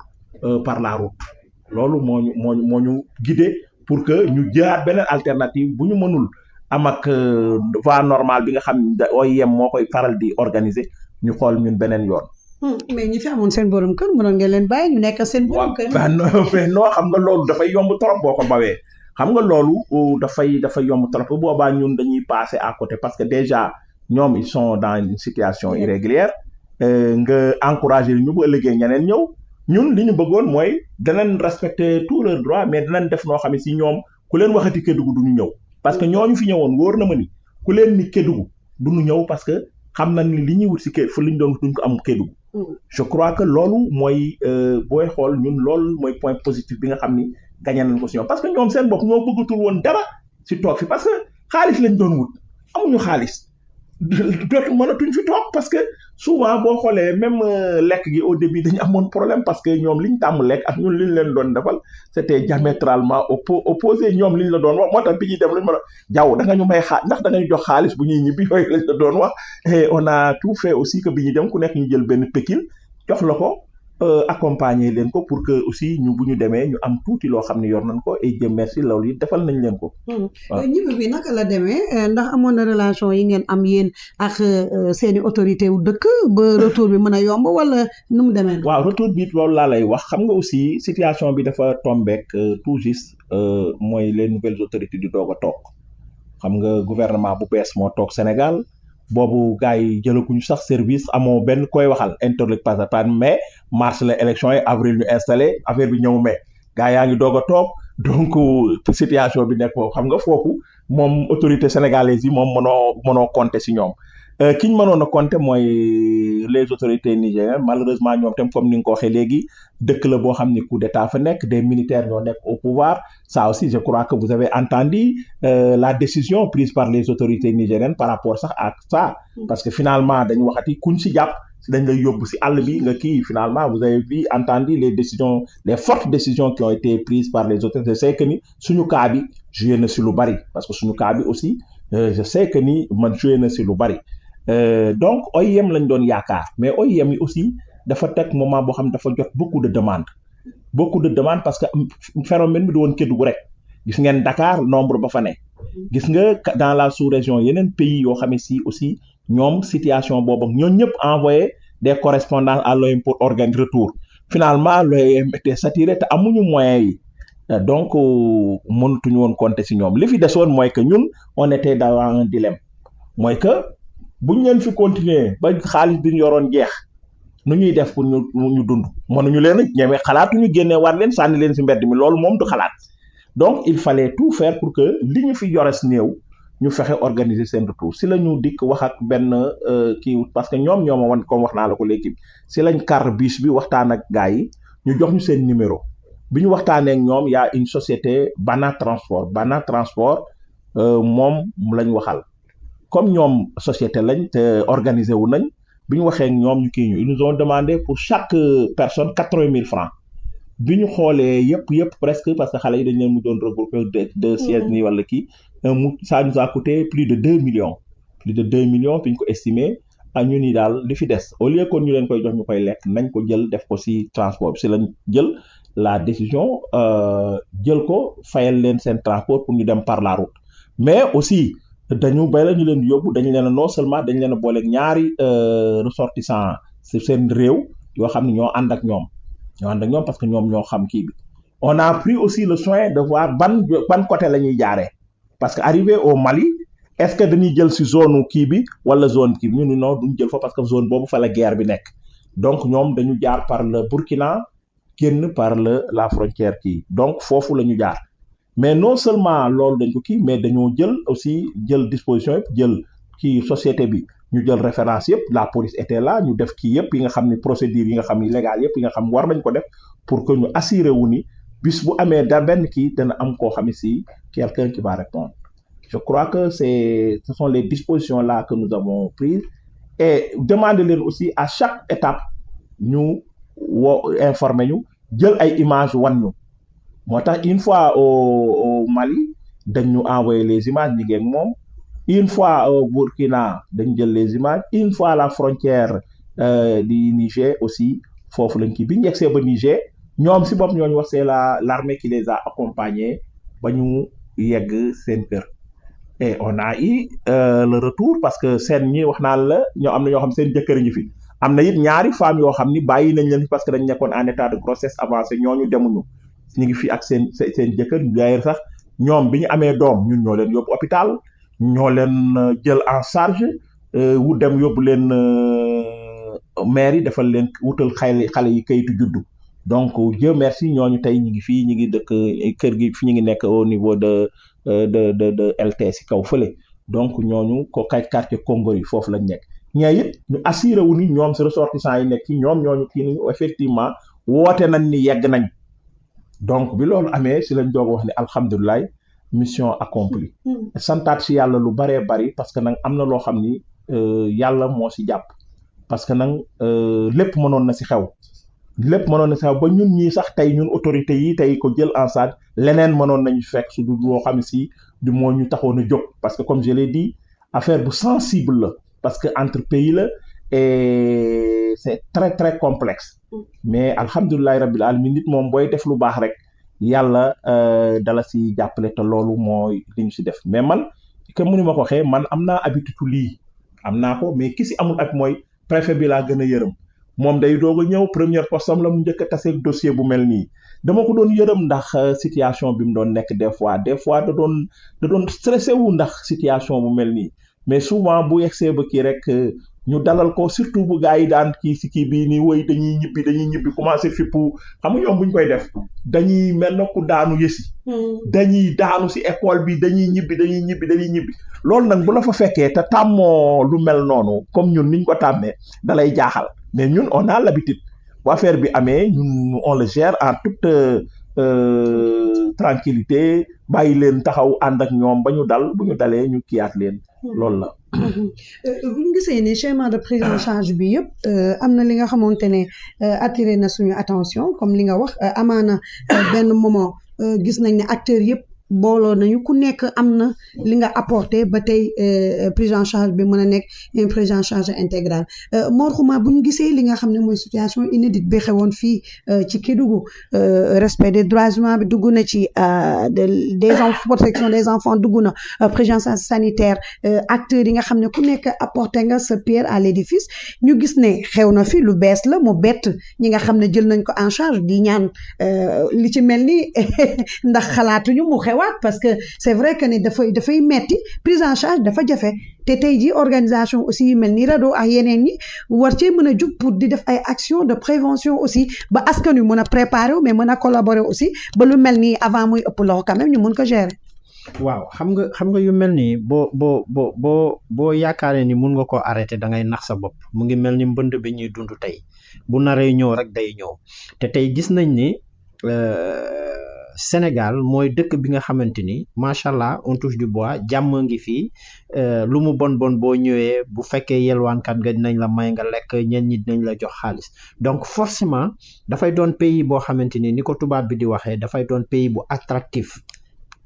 par la route loolu moo ñu guidé pour que ñu jëlaat beneen alternative bu ñu mënul am ak voie normale bi nga xam ne OIM moo koy faral di organiser ñu xool ñun beneen yoon. mais ñi fi amoon seen borom kër mënoon ngeen leen bàyyi ñu nekk seen borom kër. waaw non xam nga loolu dafay yomb trop boo ko bawee xam nga loolu dafay yomb trop boobaa ñun dañuy passer à côté parce que déjà ñoom ils sont dans une situation irrégulière nga encourager ñu ba ëllëgee ñeneen ñëw. ñun li ñu bëggoon mooy danañ respecter tous leurs droits mais danañ def noo xam ne si ñoom ku leen waxati Kédougou du ñu ñëw parce que ñooñu fi ñëwoon wóor na ma ni ku leen ni Kédougou du ñu ñëw parce que xam nañ ni li ñuy wut si fa li ñu doon duñ ko am Kédougou je crois que loolu mooy booy xool ñun loolu mooy point positif bi nga xam ni gagné nañ ko si ñoom parce que ñoom seen bopp ñoo bëggatul woon dara si toog fi parce que xaalis lañ doon wut amuñu xaalis dootu mënatuñ fi toog parce que souvent boo xoolee même lekk gi au début dañu amoon problème parce que ñoom liñ tàmm lekk ak ñun liñ leen doon defal c'était diamétralement opposé ñoom liñ la doon wax moo tax bi ñuy dem lañ mën a jaww da nga ñu may ndax da nga ñu jox xaalis bu ñuy ñibbi yooyu lañ la doon wax et on a tout fait aussi que bi ñuy dem ku nekk ñu jël benn pékil jox la ko accompagner leen ko pour que aussi ñu bu ñu demee ñu am tuuti loo xam ne yor nañ ko et Dieu merci loolu it defal nañ leen ko. waaw ñibbi bi naka la demee ndax amoon na relation yi ngeen am yéen ak seeni autorité wu dëkk ba retour bi mën a yomb wala nu mu demee. waaw retour bi loolu laa lay wax xam nga aussi situation bi dafa tombeek tout juste mooy les nouvelles autorités di doog a toog xam nga gouvernement bu bees moo toog Sénégal. boobu gars yi jëlaguñu sax service amoo benn koy waxal interlocuteur mais mars la élection yi avril ñu installé affaire bi ñëw mai gars yaa ngi doog a toog donc situation bi nekk foofu xam nga foofu moom autorité sénégalaise yi moom mënoo compter si ñoom ki ñu mënoon a compter mooy les autorités nigériennes malheureusement ñoom tam comme ni nga ko waxee léegi dëkk la boo xam ne coup d'état fa nekk des militaires ñoo nekk au pouvoir ça aussi je crois que vous avez entendu la décision prise par les autorités nigériennes par rapport sax à ça parce que finalement dañu waxati kuñ si jàpp dañ lay yóbbu si àll bi nga kii finalement vous avez vu entendu les fortes décisions qui ont été prises par les autorités je sais que ni suñu cas bi joué na si lu bari parce que suñu cas bi aussi je sais que ni man joué na si lu bari donc OIM lañ doon yaakaar mais OIM yi aussi dafa teg moment boo xam ne dafa jot beaucoup de demandes parce que phénomène bi du woon Kédougou rek gis ngeen Dakar nombre ba fa ne gis nga dans la sous-région yeneen pays yoo xam ne si aussi ñoom situation boobu ñoo ñëpp envoyé des correspondants à l'OIM pour organiser retour finalement l'OIM était saturé te amuñu moyens yi donc mënatuñu woon compter si ñoom li fi desoon mooy que ñun on était dans un dilemme mooy que buñ leen fi continuer ba xaalis bi ñu yoroon jeex nu ñuy def pour ñu dund mënuñu leen a ñeme xalaatuñu génne war leen sànni leen si mbedd mi loolu moom du xalaat donc il fallait tout faire pour que li ñu fi yores néew ñu fexe organiser seen retour si la ñu dikk wax ak benn kii parce que ñoom ñoo ma wan comme wax naa la ko léegi si lañ kar bus bi waxtaan ak gars yi ñu jox ñu seen numéro bi ñu waxtaanee ak ñoom y a une société Bana Transport moom lañ waxal. comme ñoom société lañ te organisé wu nañ bi ñu waxee ak ñoom ñu kii ñu ils nous ont demandé pour chaque personne 80 000 francs bi ñu xoolee yëpp presque parce que xale yi dañ leen mu doon regrouper deux sièges nii wala kii ça nous a coûté plus de 2 millions bi ñu ko estimé ñu ni daal li fi des au lieu que ñu leen koy jox ñu koy lekk nañ ko jël def ko ci transport bi ci lañ jël la décision jël ko fayal leen seen transport pour ñu dem par la route mais aussi dañu bay la ñu leen yóbbu dañu leen non seulement dañu leen a booleeg ñaari ressortissants ci seen réew yoo xam ne ñoo ànd ak ñoom parce que ñoom ñoo xam kii bi on a pris aussi le soin de voir ban côté la ñuy jaaree parce que arrivé au Mali est-ce que dañuy jël ci zone kii bi wala zone kii bi ñu non duñ jël fa parce que zone boobu fa la guerre bi nekk donc ñoom dañu jaar par le Burkina génn par la frontière kii donc foofu la ñu jaar mais non seulement loolu dañ ko kii mais dañoo jël disposition yëpp jël kii société bi ñu jël référence yëpp la police était là ñu def kii yëpp yi nga xam ni procédure yi nga xam ni légal yëpp yi nga xam war nañ ko def pour que ñu assurer wu ni bis bu amee da benn kii dana am koo xam ne si quelqu'un qui va répondre je crois que ce sont les dispositions là que nous avons prises et demander leen aussi à chaque étape ñu informer ñu jël ay images wan ñu moo tax une fois au Mali dañ ñu envoyer les images ñu ngi ak moom une fois au Burkina dañ jël les images une fois à la frontière du Niger aussi foofu lañ kii bi ñu yegsee ba Niger ñoom si bopp ñooñu wax c'est l'armée qui les a accompagnés ba ñu yegg seen kër et on a eu le retour parce que seen ñi wax naan la ñoo am na ñoo xam seen jëkkër ngi fi am na it ñaari femmes yoo xam ni bàyyi nañ leen parce que dañ nekkoon en état de grossesse avancée ñooñu demuñu ñu ngi fi ak seen jëkkër d'ailleurs sax ñoom bi ñu amee doom ñun ñoo leen yóbbu hôpital ñoo leen jël en charge wu dem yóbbu leen maire yi defal leen wutal xale yi kayitu juddu donc Dieu merci ñooñu tey ñu ngi fii ñu ngi dëkk kër gi fi ñu ngi nekk au niveau de LT si kaw fële donc ñooñu ko quartier Congo yi foofu lañ nekk ñee it ñu assuré wu ni ñoom si ressortissants yi nekk ci ñoom ñooñu kii nañu effectivement woote nañ ni yegg nañ donc bi loolu amee si lañ doog wax ne alhamdulilah mission accomplie santaat si yàlla lu baree bari parce que nag am na loo xam ni yàlla moo si jàpp parce que nag lépp mënoon na si xew ba ñun ñii sax tey ñun autorités yi tey ko jël en charge leneen mënoon nañu fekk su du loo xam si du moo ñu taxoon a jóg parce que comme je l'ai dit affaire bu sensible la parce que entre pays la et c'est très très complexe mais alhamdulilahi rabbil alamin nit moom booy def lu baax rek yàlla dala si jàppale te loolu mooy li ñu si def mais man comme ni ma ko waxee man am naa habitude lii am naa ko mais ki si amul ak mooy préfet bi laa gën a yërëm moom day doog a ñëw première postam la mu njëkk a taseeg dossier bu mel nii dama ko doon yërëm ndax situation bi mu doon nekk des fois da doon stressé wu ndax situation bu mel nii mais souvent bu yegsee ba kii rek ñu dalal ko surtout bu gars yi daan kii si kii bii nii woy dañuy ñibbi commencé fippu xam nga ñoom bu ñu koy def dañuy mel na ku daanu yësi dañuy daanu si école bi dañuy ñibbi loolu nag bu la fa fekkee te tàmmoo lu mel noonu comme ñun niñ ko tàmmee dalay jaaxal mais ñun on a l'habitude bu affaire bi amee ñun on le gère en toute tranquillité bàyyi leen taxaw ànd ak ñoom ba ñu dal bu ñu dalee ñu kiyaat leen loolu la. bu ñu gisee ni schéma de prise en charge bi yëpp am na li nga xamante ne attiré na suñu attention comme li nga wax amaana benn moment gis nañ ne acteurs yëpp booloo nañu ku nekk am na li nga apporté ba tey prise en charge bi mën a nekk une prise en charge intégrale Mor Khouma bu ñu gisee li nga xam ne mooy situation inédite bi xewoon fii ci Kédougou respect des droits humains bi dugg na ci protection des enfants dugg na prise en charge sanitaire acteurs yi nga xam ne ku nekk apporté nga sa pierre à l'édifice ñu gis ne xew na fi lu bees la mu bett ñi nga xam ne jël nañ ko en charge di ñaan li ci mel ni ndax xalaatuñu mu xew parce que c'est vrai que ne dafay metti prise en charge dafa jafe te tey ji organisation aussi yu mel ni RADDHO ak yeneen ñi war cee mën a jug pour di def ay actions de prévention aussi ba askan wi mën a préparer mais mën a collaborer aussi ba lu mel ni avant muy ëpp loxo quand même ñu mën ko gérer. waaw xam nga yu mel ni boo yaakaaree ni mun nga koo arrêter da ngay nax sa bopp mu ngi mel ni mbënd bi ñuy dund tey bu naree ñëw rek day ñëw te tey gis nañ ni Sénégal mooy dëkk bi nga xamante ni macha allah on touche du bois jàmm ngi fii lu mu bon boo ñëwee bu fekkee yelwaankat nga dinañ la may nga lekk ñenn ñi dinañ la jox xaalis donc forcément dafay doon pays boo xamante ni ko tubaab bi di waxee dafay doon pays bu attractif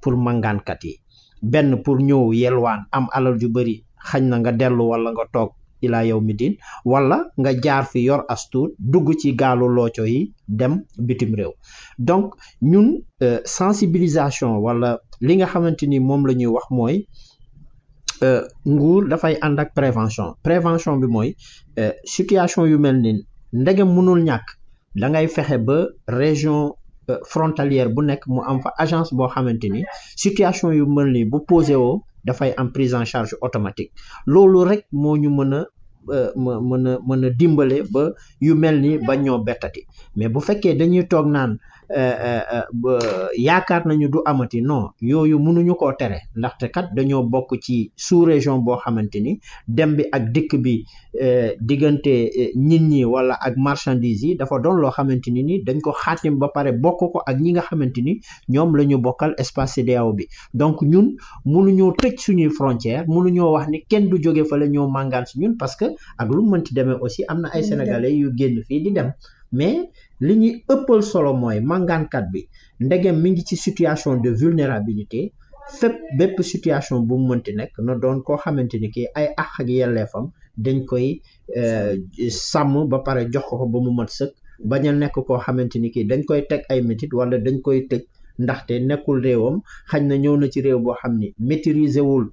pour mangaankat yi benn pour ñëw yelwaan am alal ju bëri xañ na nga dellu wala nga toog ilaa yow mi din wala nga jaar fi yor astuut dugg ci gaalu looco yi dem bitim réew donc ñun sensibilisation wala li nga xamante ni moom la ñuy wax mooy nguur dafay ànd ak prévention bi mooy situation yu mel ni ndegem mënul ñàkk da ngay fexe ba région frontalière bu nekk mu am fa agence boo xamante ni situation yu mel ni bu posé woo dafay am prise en charge automatique loolu rek moo ñu mën a dimbale ba yu mel ni ba ñoo bettati mais bu fekkee dañuy toog naan yaakaar nañu du amati non yooyu mënuñu koo tere ndaxte kat dañoo bokk ci sous-région boo xamante ni dem bi ak dikk bi diggante nit ñi wala ak marchandise yi dafa doon loo xamante ni dañ ko xaatim ba pare bokk ko ak ñi nga xamante ni ñoom la ñu bokkal espace CEDEAO bi donc ñun mënuñoo tëj suñuy frontière mënuñoo wax ni kenn du jóge fa la ñoo màngaan si ñun parce que ak lu mu mënti demee aussi am na ay sénégalais yu génn fii di dem mais li ñuy ëppal solo mooy màngaankat bi ndegem mi ngi ci situation de vulnérabilité bépp situation bu mu mënti nekk na doon koo xamante ni kii ay àq ak yelleefam dañ koy sàmm ba pare jox ko ba mu mat sëkk bañ a nekk koo xamante ni kii dañ koy teg ay métit wala dañ koy tëj ndaxte nekkul réewam xañ na ñëw na ci réew boo xam ni maîtriser wul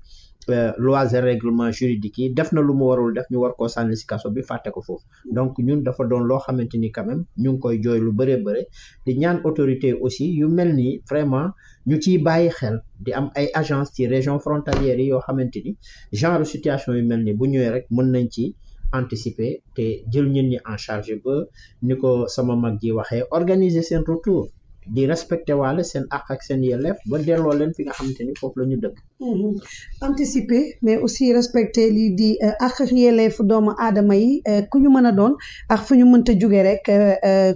lois et règlements juridiques yi def na lu mu warul def ñu war koo sànni si kaso bi fàtte ko foofu donc ñun dafa doon loo xamante ni quand même ñu ngi koy jooy lu bëree bëri di ñaan autorité aussi yu mel nii vraiment ñu ciy bàyyi xel di am ay agence ci région frontalières yi yoo xamante ni genre situation yu mel ni bu ñëwee rek mën nañ ci anticiper te jël ñun ñi en charge ba ni ko sama mag ji waxee organiser seen retour di respecté waale seen àq ak seen yelleef ba delloo leen fi nga xamante ni foofu la ñu dëkk. Anticiper mais aussi respecter lii di àq ak yelleef doomu aadama yi ku ñu mën a doon ak fu ñu mënta jóge rek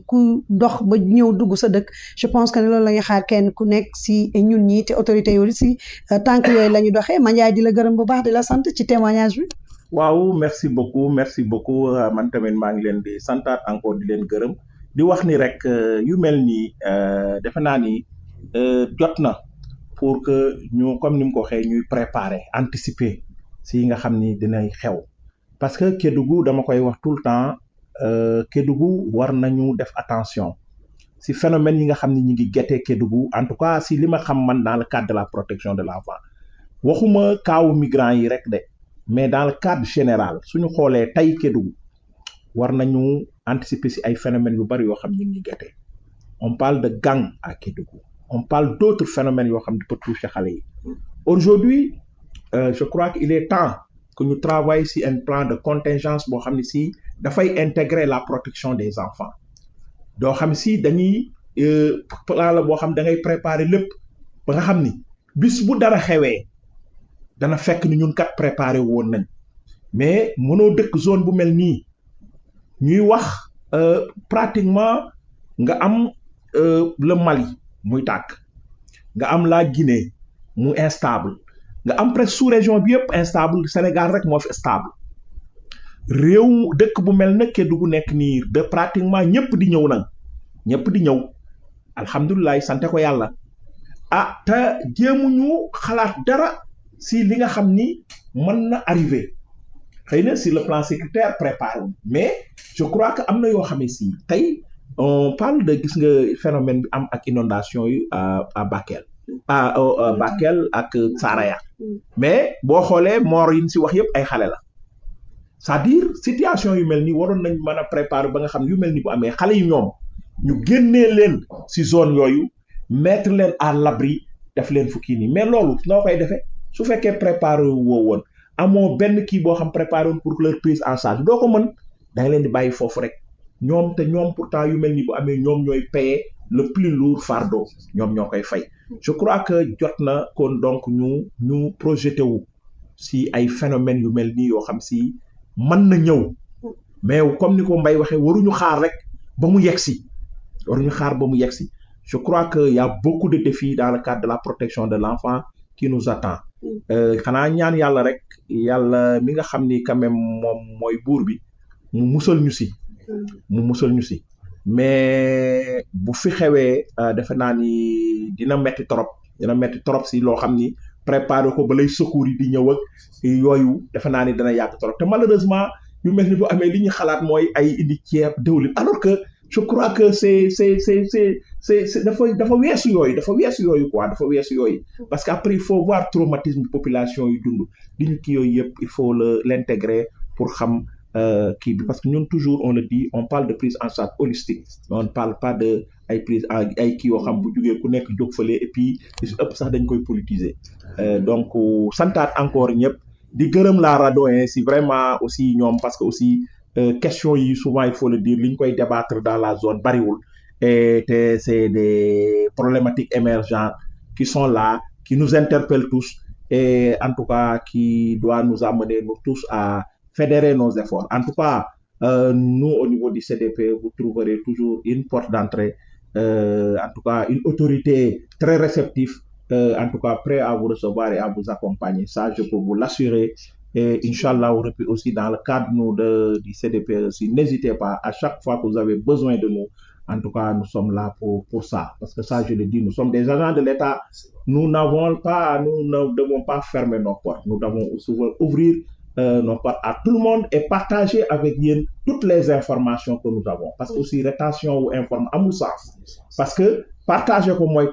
ku dox ba ñëw dugg sa dëkk je pense que ne loolu la ñuy xaar kenn ku nekk si ñun ñi te autorité yooyu si tànk yooyu la ñu doxee Mandiaye di la gërëm bu baax di la sant ci témoignage bi. waaw merci beaucoup man tamit maa ngi leen di santaat encore di leen gërëm di wax ni rek yu mel nii defe naa ni jot na pour que ñu comme ni mu ko waxee ñuy préparer anticiper si nga xam ni dinay xew parce que Kédougou dama koy wax tout le temps Kédougou war nañu def attention si phénomène yi nga xam ni ñu ngi guetter Kédougou en tout cas si li ma xam man dans le cadre de la protection de l'enfant waxuma kaawu migrants yi rek de mais dans le cadre général suñu xoolee tey Kédougou war nañu anticiper si ay phénomènes yu bari yoo xam ñu ngi guetter on parle de gang à Kédougou on parle d'autres phénomènes yoo xam ne peut toucher xale yi aujourd'hui je crois qu'il est temps que ñu travaille si un plan de contingence boo xam ne si dafay intégrer la protection des enfants doo xam si dañuy plan la boo xam da ngay préparer lépp ba nga xam ni bis bu dara xewee dana fekk ni ñun kat préparer woon nañ mais mënoo dëkk zone bu mel nii ñuy wax pratiquement nga am le Mali muy tàkk nga am la Guinée mu instable nga am presque sous-région bi yëpp instable Sénégal rek moo fi stable réew dëkk bu mel na Kédougou nekk nii de pratiquement ñëpp di ñëw nag ñëpp di ñëw alhamdulilah sante ko yàlla te jéemuñu xalaat dara si li nga xam ni mën na arriver xëy na sur le plan sécuritaire préparé mais je crois que am na yoo xam ne si tey on parle de gis nga phénomène bi am ak inondation yi à Bakel Bakel ak Saraya mais boo xoolee moor yi ñu si wax yëpp ay xale la c'est-à-dire situation yu mel nii waroon nañ mën a préparer ba nga xam yu mel ni bu amee xale yi ñoom ñu génnee leen si zone yooyu mettre leen à l'abri def leen fukki nii mais loolu noo koy defee su fekkee préparer woo woon amoo benn kii boo xam préparé woon pour leur prise en charge doo ko mën da nga leen di bàyyi foofu rek ñoom pourtant yu mel ni bu amee ñoom ñooy payer le plus lourd fardeau ñoom ñoo koy fay je crois que jot na kon donc ñu projeté wu si ay phénomènes yu mel nii yoo xam si mën na ñëw mais comme ni ko Mbaye waxee waruñu xaar rek ba mu yegsi je crois que y a beaucoup de défis dans le cadre de la protection de l'enfant qui nous attend xanaa ñaan yàlla rek yàlla mi nga xam ni quand même moom mooy buur bi mu musal ñu si mais bu fi xewee defe naa ni dina metti trop si loo xam ni préparé ko ba lay secours yi di ñëw ak yooyu defe naa ni dana yàgg trop te malheureusement yu mel ni bu amee li ñu xalaat mooy ay indi ceeb diwlin alors que je crois que c'est dafa weesu yooyu parce que après il faut voir traumatisme population yi dund li ñu kii yooyu yëpp il faut l'intégrer pour xam kii bi parce que ñun toujours on le dit on parle de prise en charge holistique on ne parle pas de ay prise ay kii yoo xam bu jógee ku nekk jóg fële et puis li ëpp sax dañ koy politiser donc santaat encore ñëpp di gërëm la rajo si vraiment aussi ñoom parce que aussi question yi souvent il faut le dire li ñu koy débattre dans la zone bariwul et c'est des problématiques émergentes qui sont là qui nous interpellent tous et en tout cas qui doit nous amener nous tous à fédérer nos efforts en tout cas nous au niveau du CDP vous trouverez toujours une porte d'entrée en tout cas une autorité très réceptive en tout cas prêt à vous recevoir et à vous accompagner ça je peux vous l'assurer. Et Inch'Allah, aussi dans le cadre du CDP, n'hésitez pas, à chaque fois que vous avez besoin de nous, en tout cas, nous sommes là pour ça. Parce que ça, je le dis, nous sommes des agents de l'État. Nous ne devons pas fermer nos portes. Nous devons ouvrir nos portes à tout le monde et partager avec eux toutes les informations que nous avons. Parce que aussi, rétention ou information, à mon sens. Parce que partager comme moi,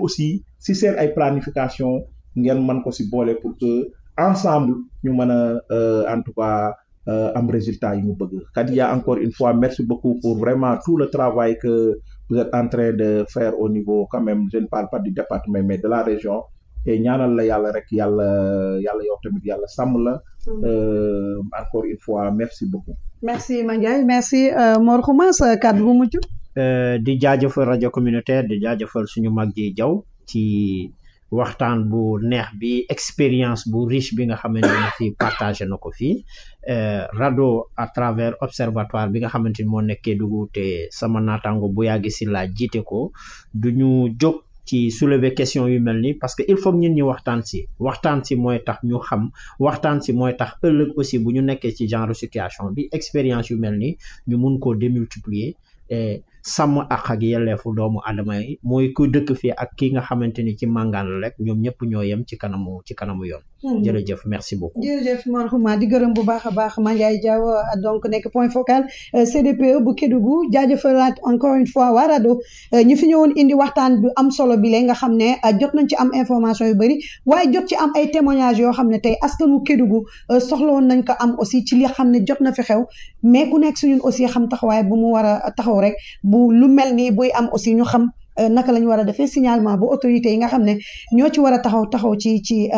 aussi, si c'est une planification, nous avons aussi pour que ensemble ñu mën a en tout cas am résultat yi ñu bëgg Kadia encore une fois merci beaucoup pour vraiment tout le travail que vous êtes en train de faire au niveau quand même je ne parle pas du département mais de la région et ñaanal la yàlla rek yàlla yow tamit yàlla sàmm la encore une fois merci beaucoup. merci Mandiaye merci Mor Khouma sa kàddu bu mujj. di jaajëfal rajo communautaire di jaajëfal suñu mag ji Jaw ci waxtaan bu neex bi expérience bu riche bi nga xamante ne fii partagé na ko fii rajo à travers observatoire bi nga xamante ni moo nekkee Kédougou te sama naataango bu yàgg si laa jiite ko du ñu jóg ci soulever question yu mel nii parce que il faut ñun ñi waxtaan si mooy tax ñu xam waxtaan si mooy tax ëllëg aussi bu ñu nekkee ci genre situation bi expérience yu mel nii ñu mun koo démultiplier sàmm ak yelleefu doomu adama yi mooy ku dëkk fii ak ki nga xamante ni ci màngaan la rek ñoom ñëpp ñoo yem ci kanamu yoon. jërëjëf merci beaucoup. jërëjëf Marhuma di gërëm bu baax a baax Mandiaye Diaw donc nekk point focal CDPE bu Kédougou jaajëfalaat encore une fois waa RADDHO ñu fi ñëwoon indi waxtaan bu am solo bi la nga xam ne jot nañ ci am information yu bëri waaye jot ci am ay témoignages yoo xam ne tey askanu Kédougou soxla woon nañ ko am aussi ci li xam ne jot na fi xew mais ku nekk suñun aussi xam taxawaay bu mu war a taxaw rek bu lu mel nii buy am aussi ñu xam naka la ñu war a defee signalement bu autorités yi nga xam ne ñoo ci war a taxaw ci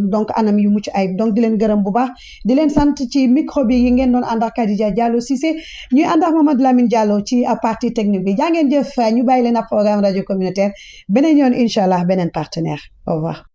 donc anam yu mucc ayib donc di leen gërëm bu baax di leen sant ci micro bi yi ngeen doon ànd ak Khadija Diallo Cissé ñuy ànd ak Mamadou Lamine Diallo ci partie technique bi jaa ngeen jëf ñu bàyyi leen ak programme rajo communautaire beneen yoon incha allah beneen partenaire au revoir.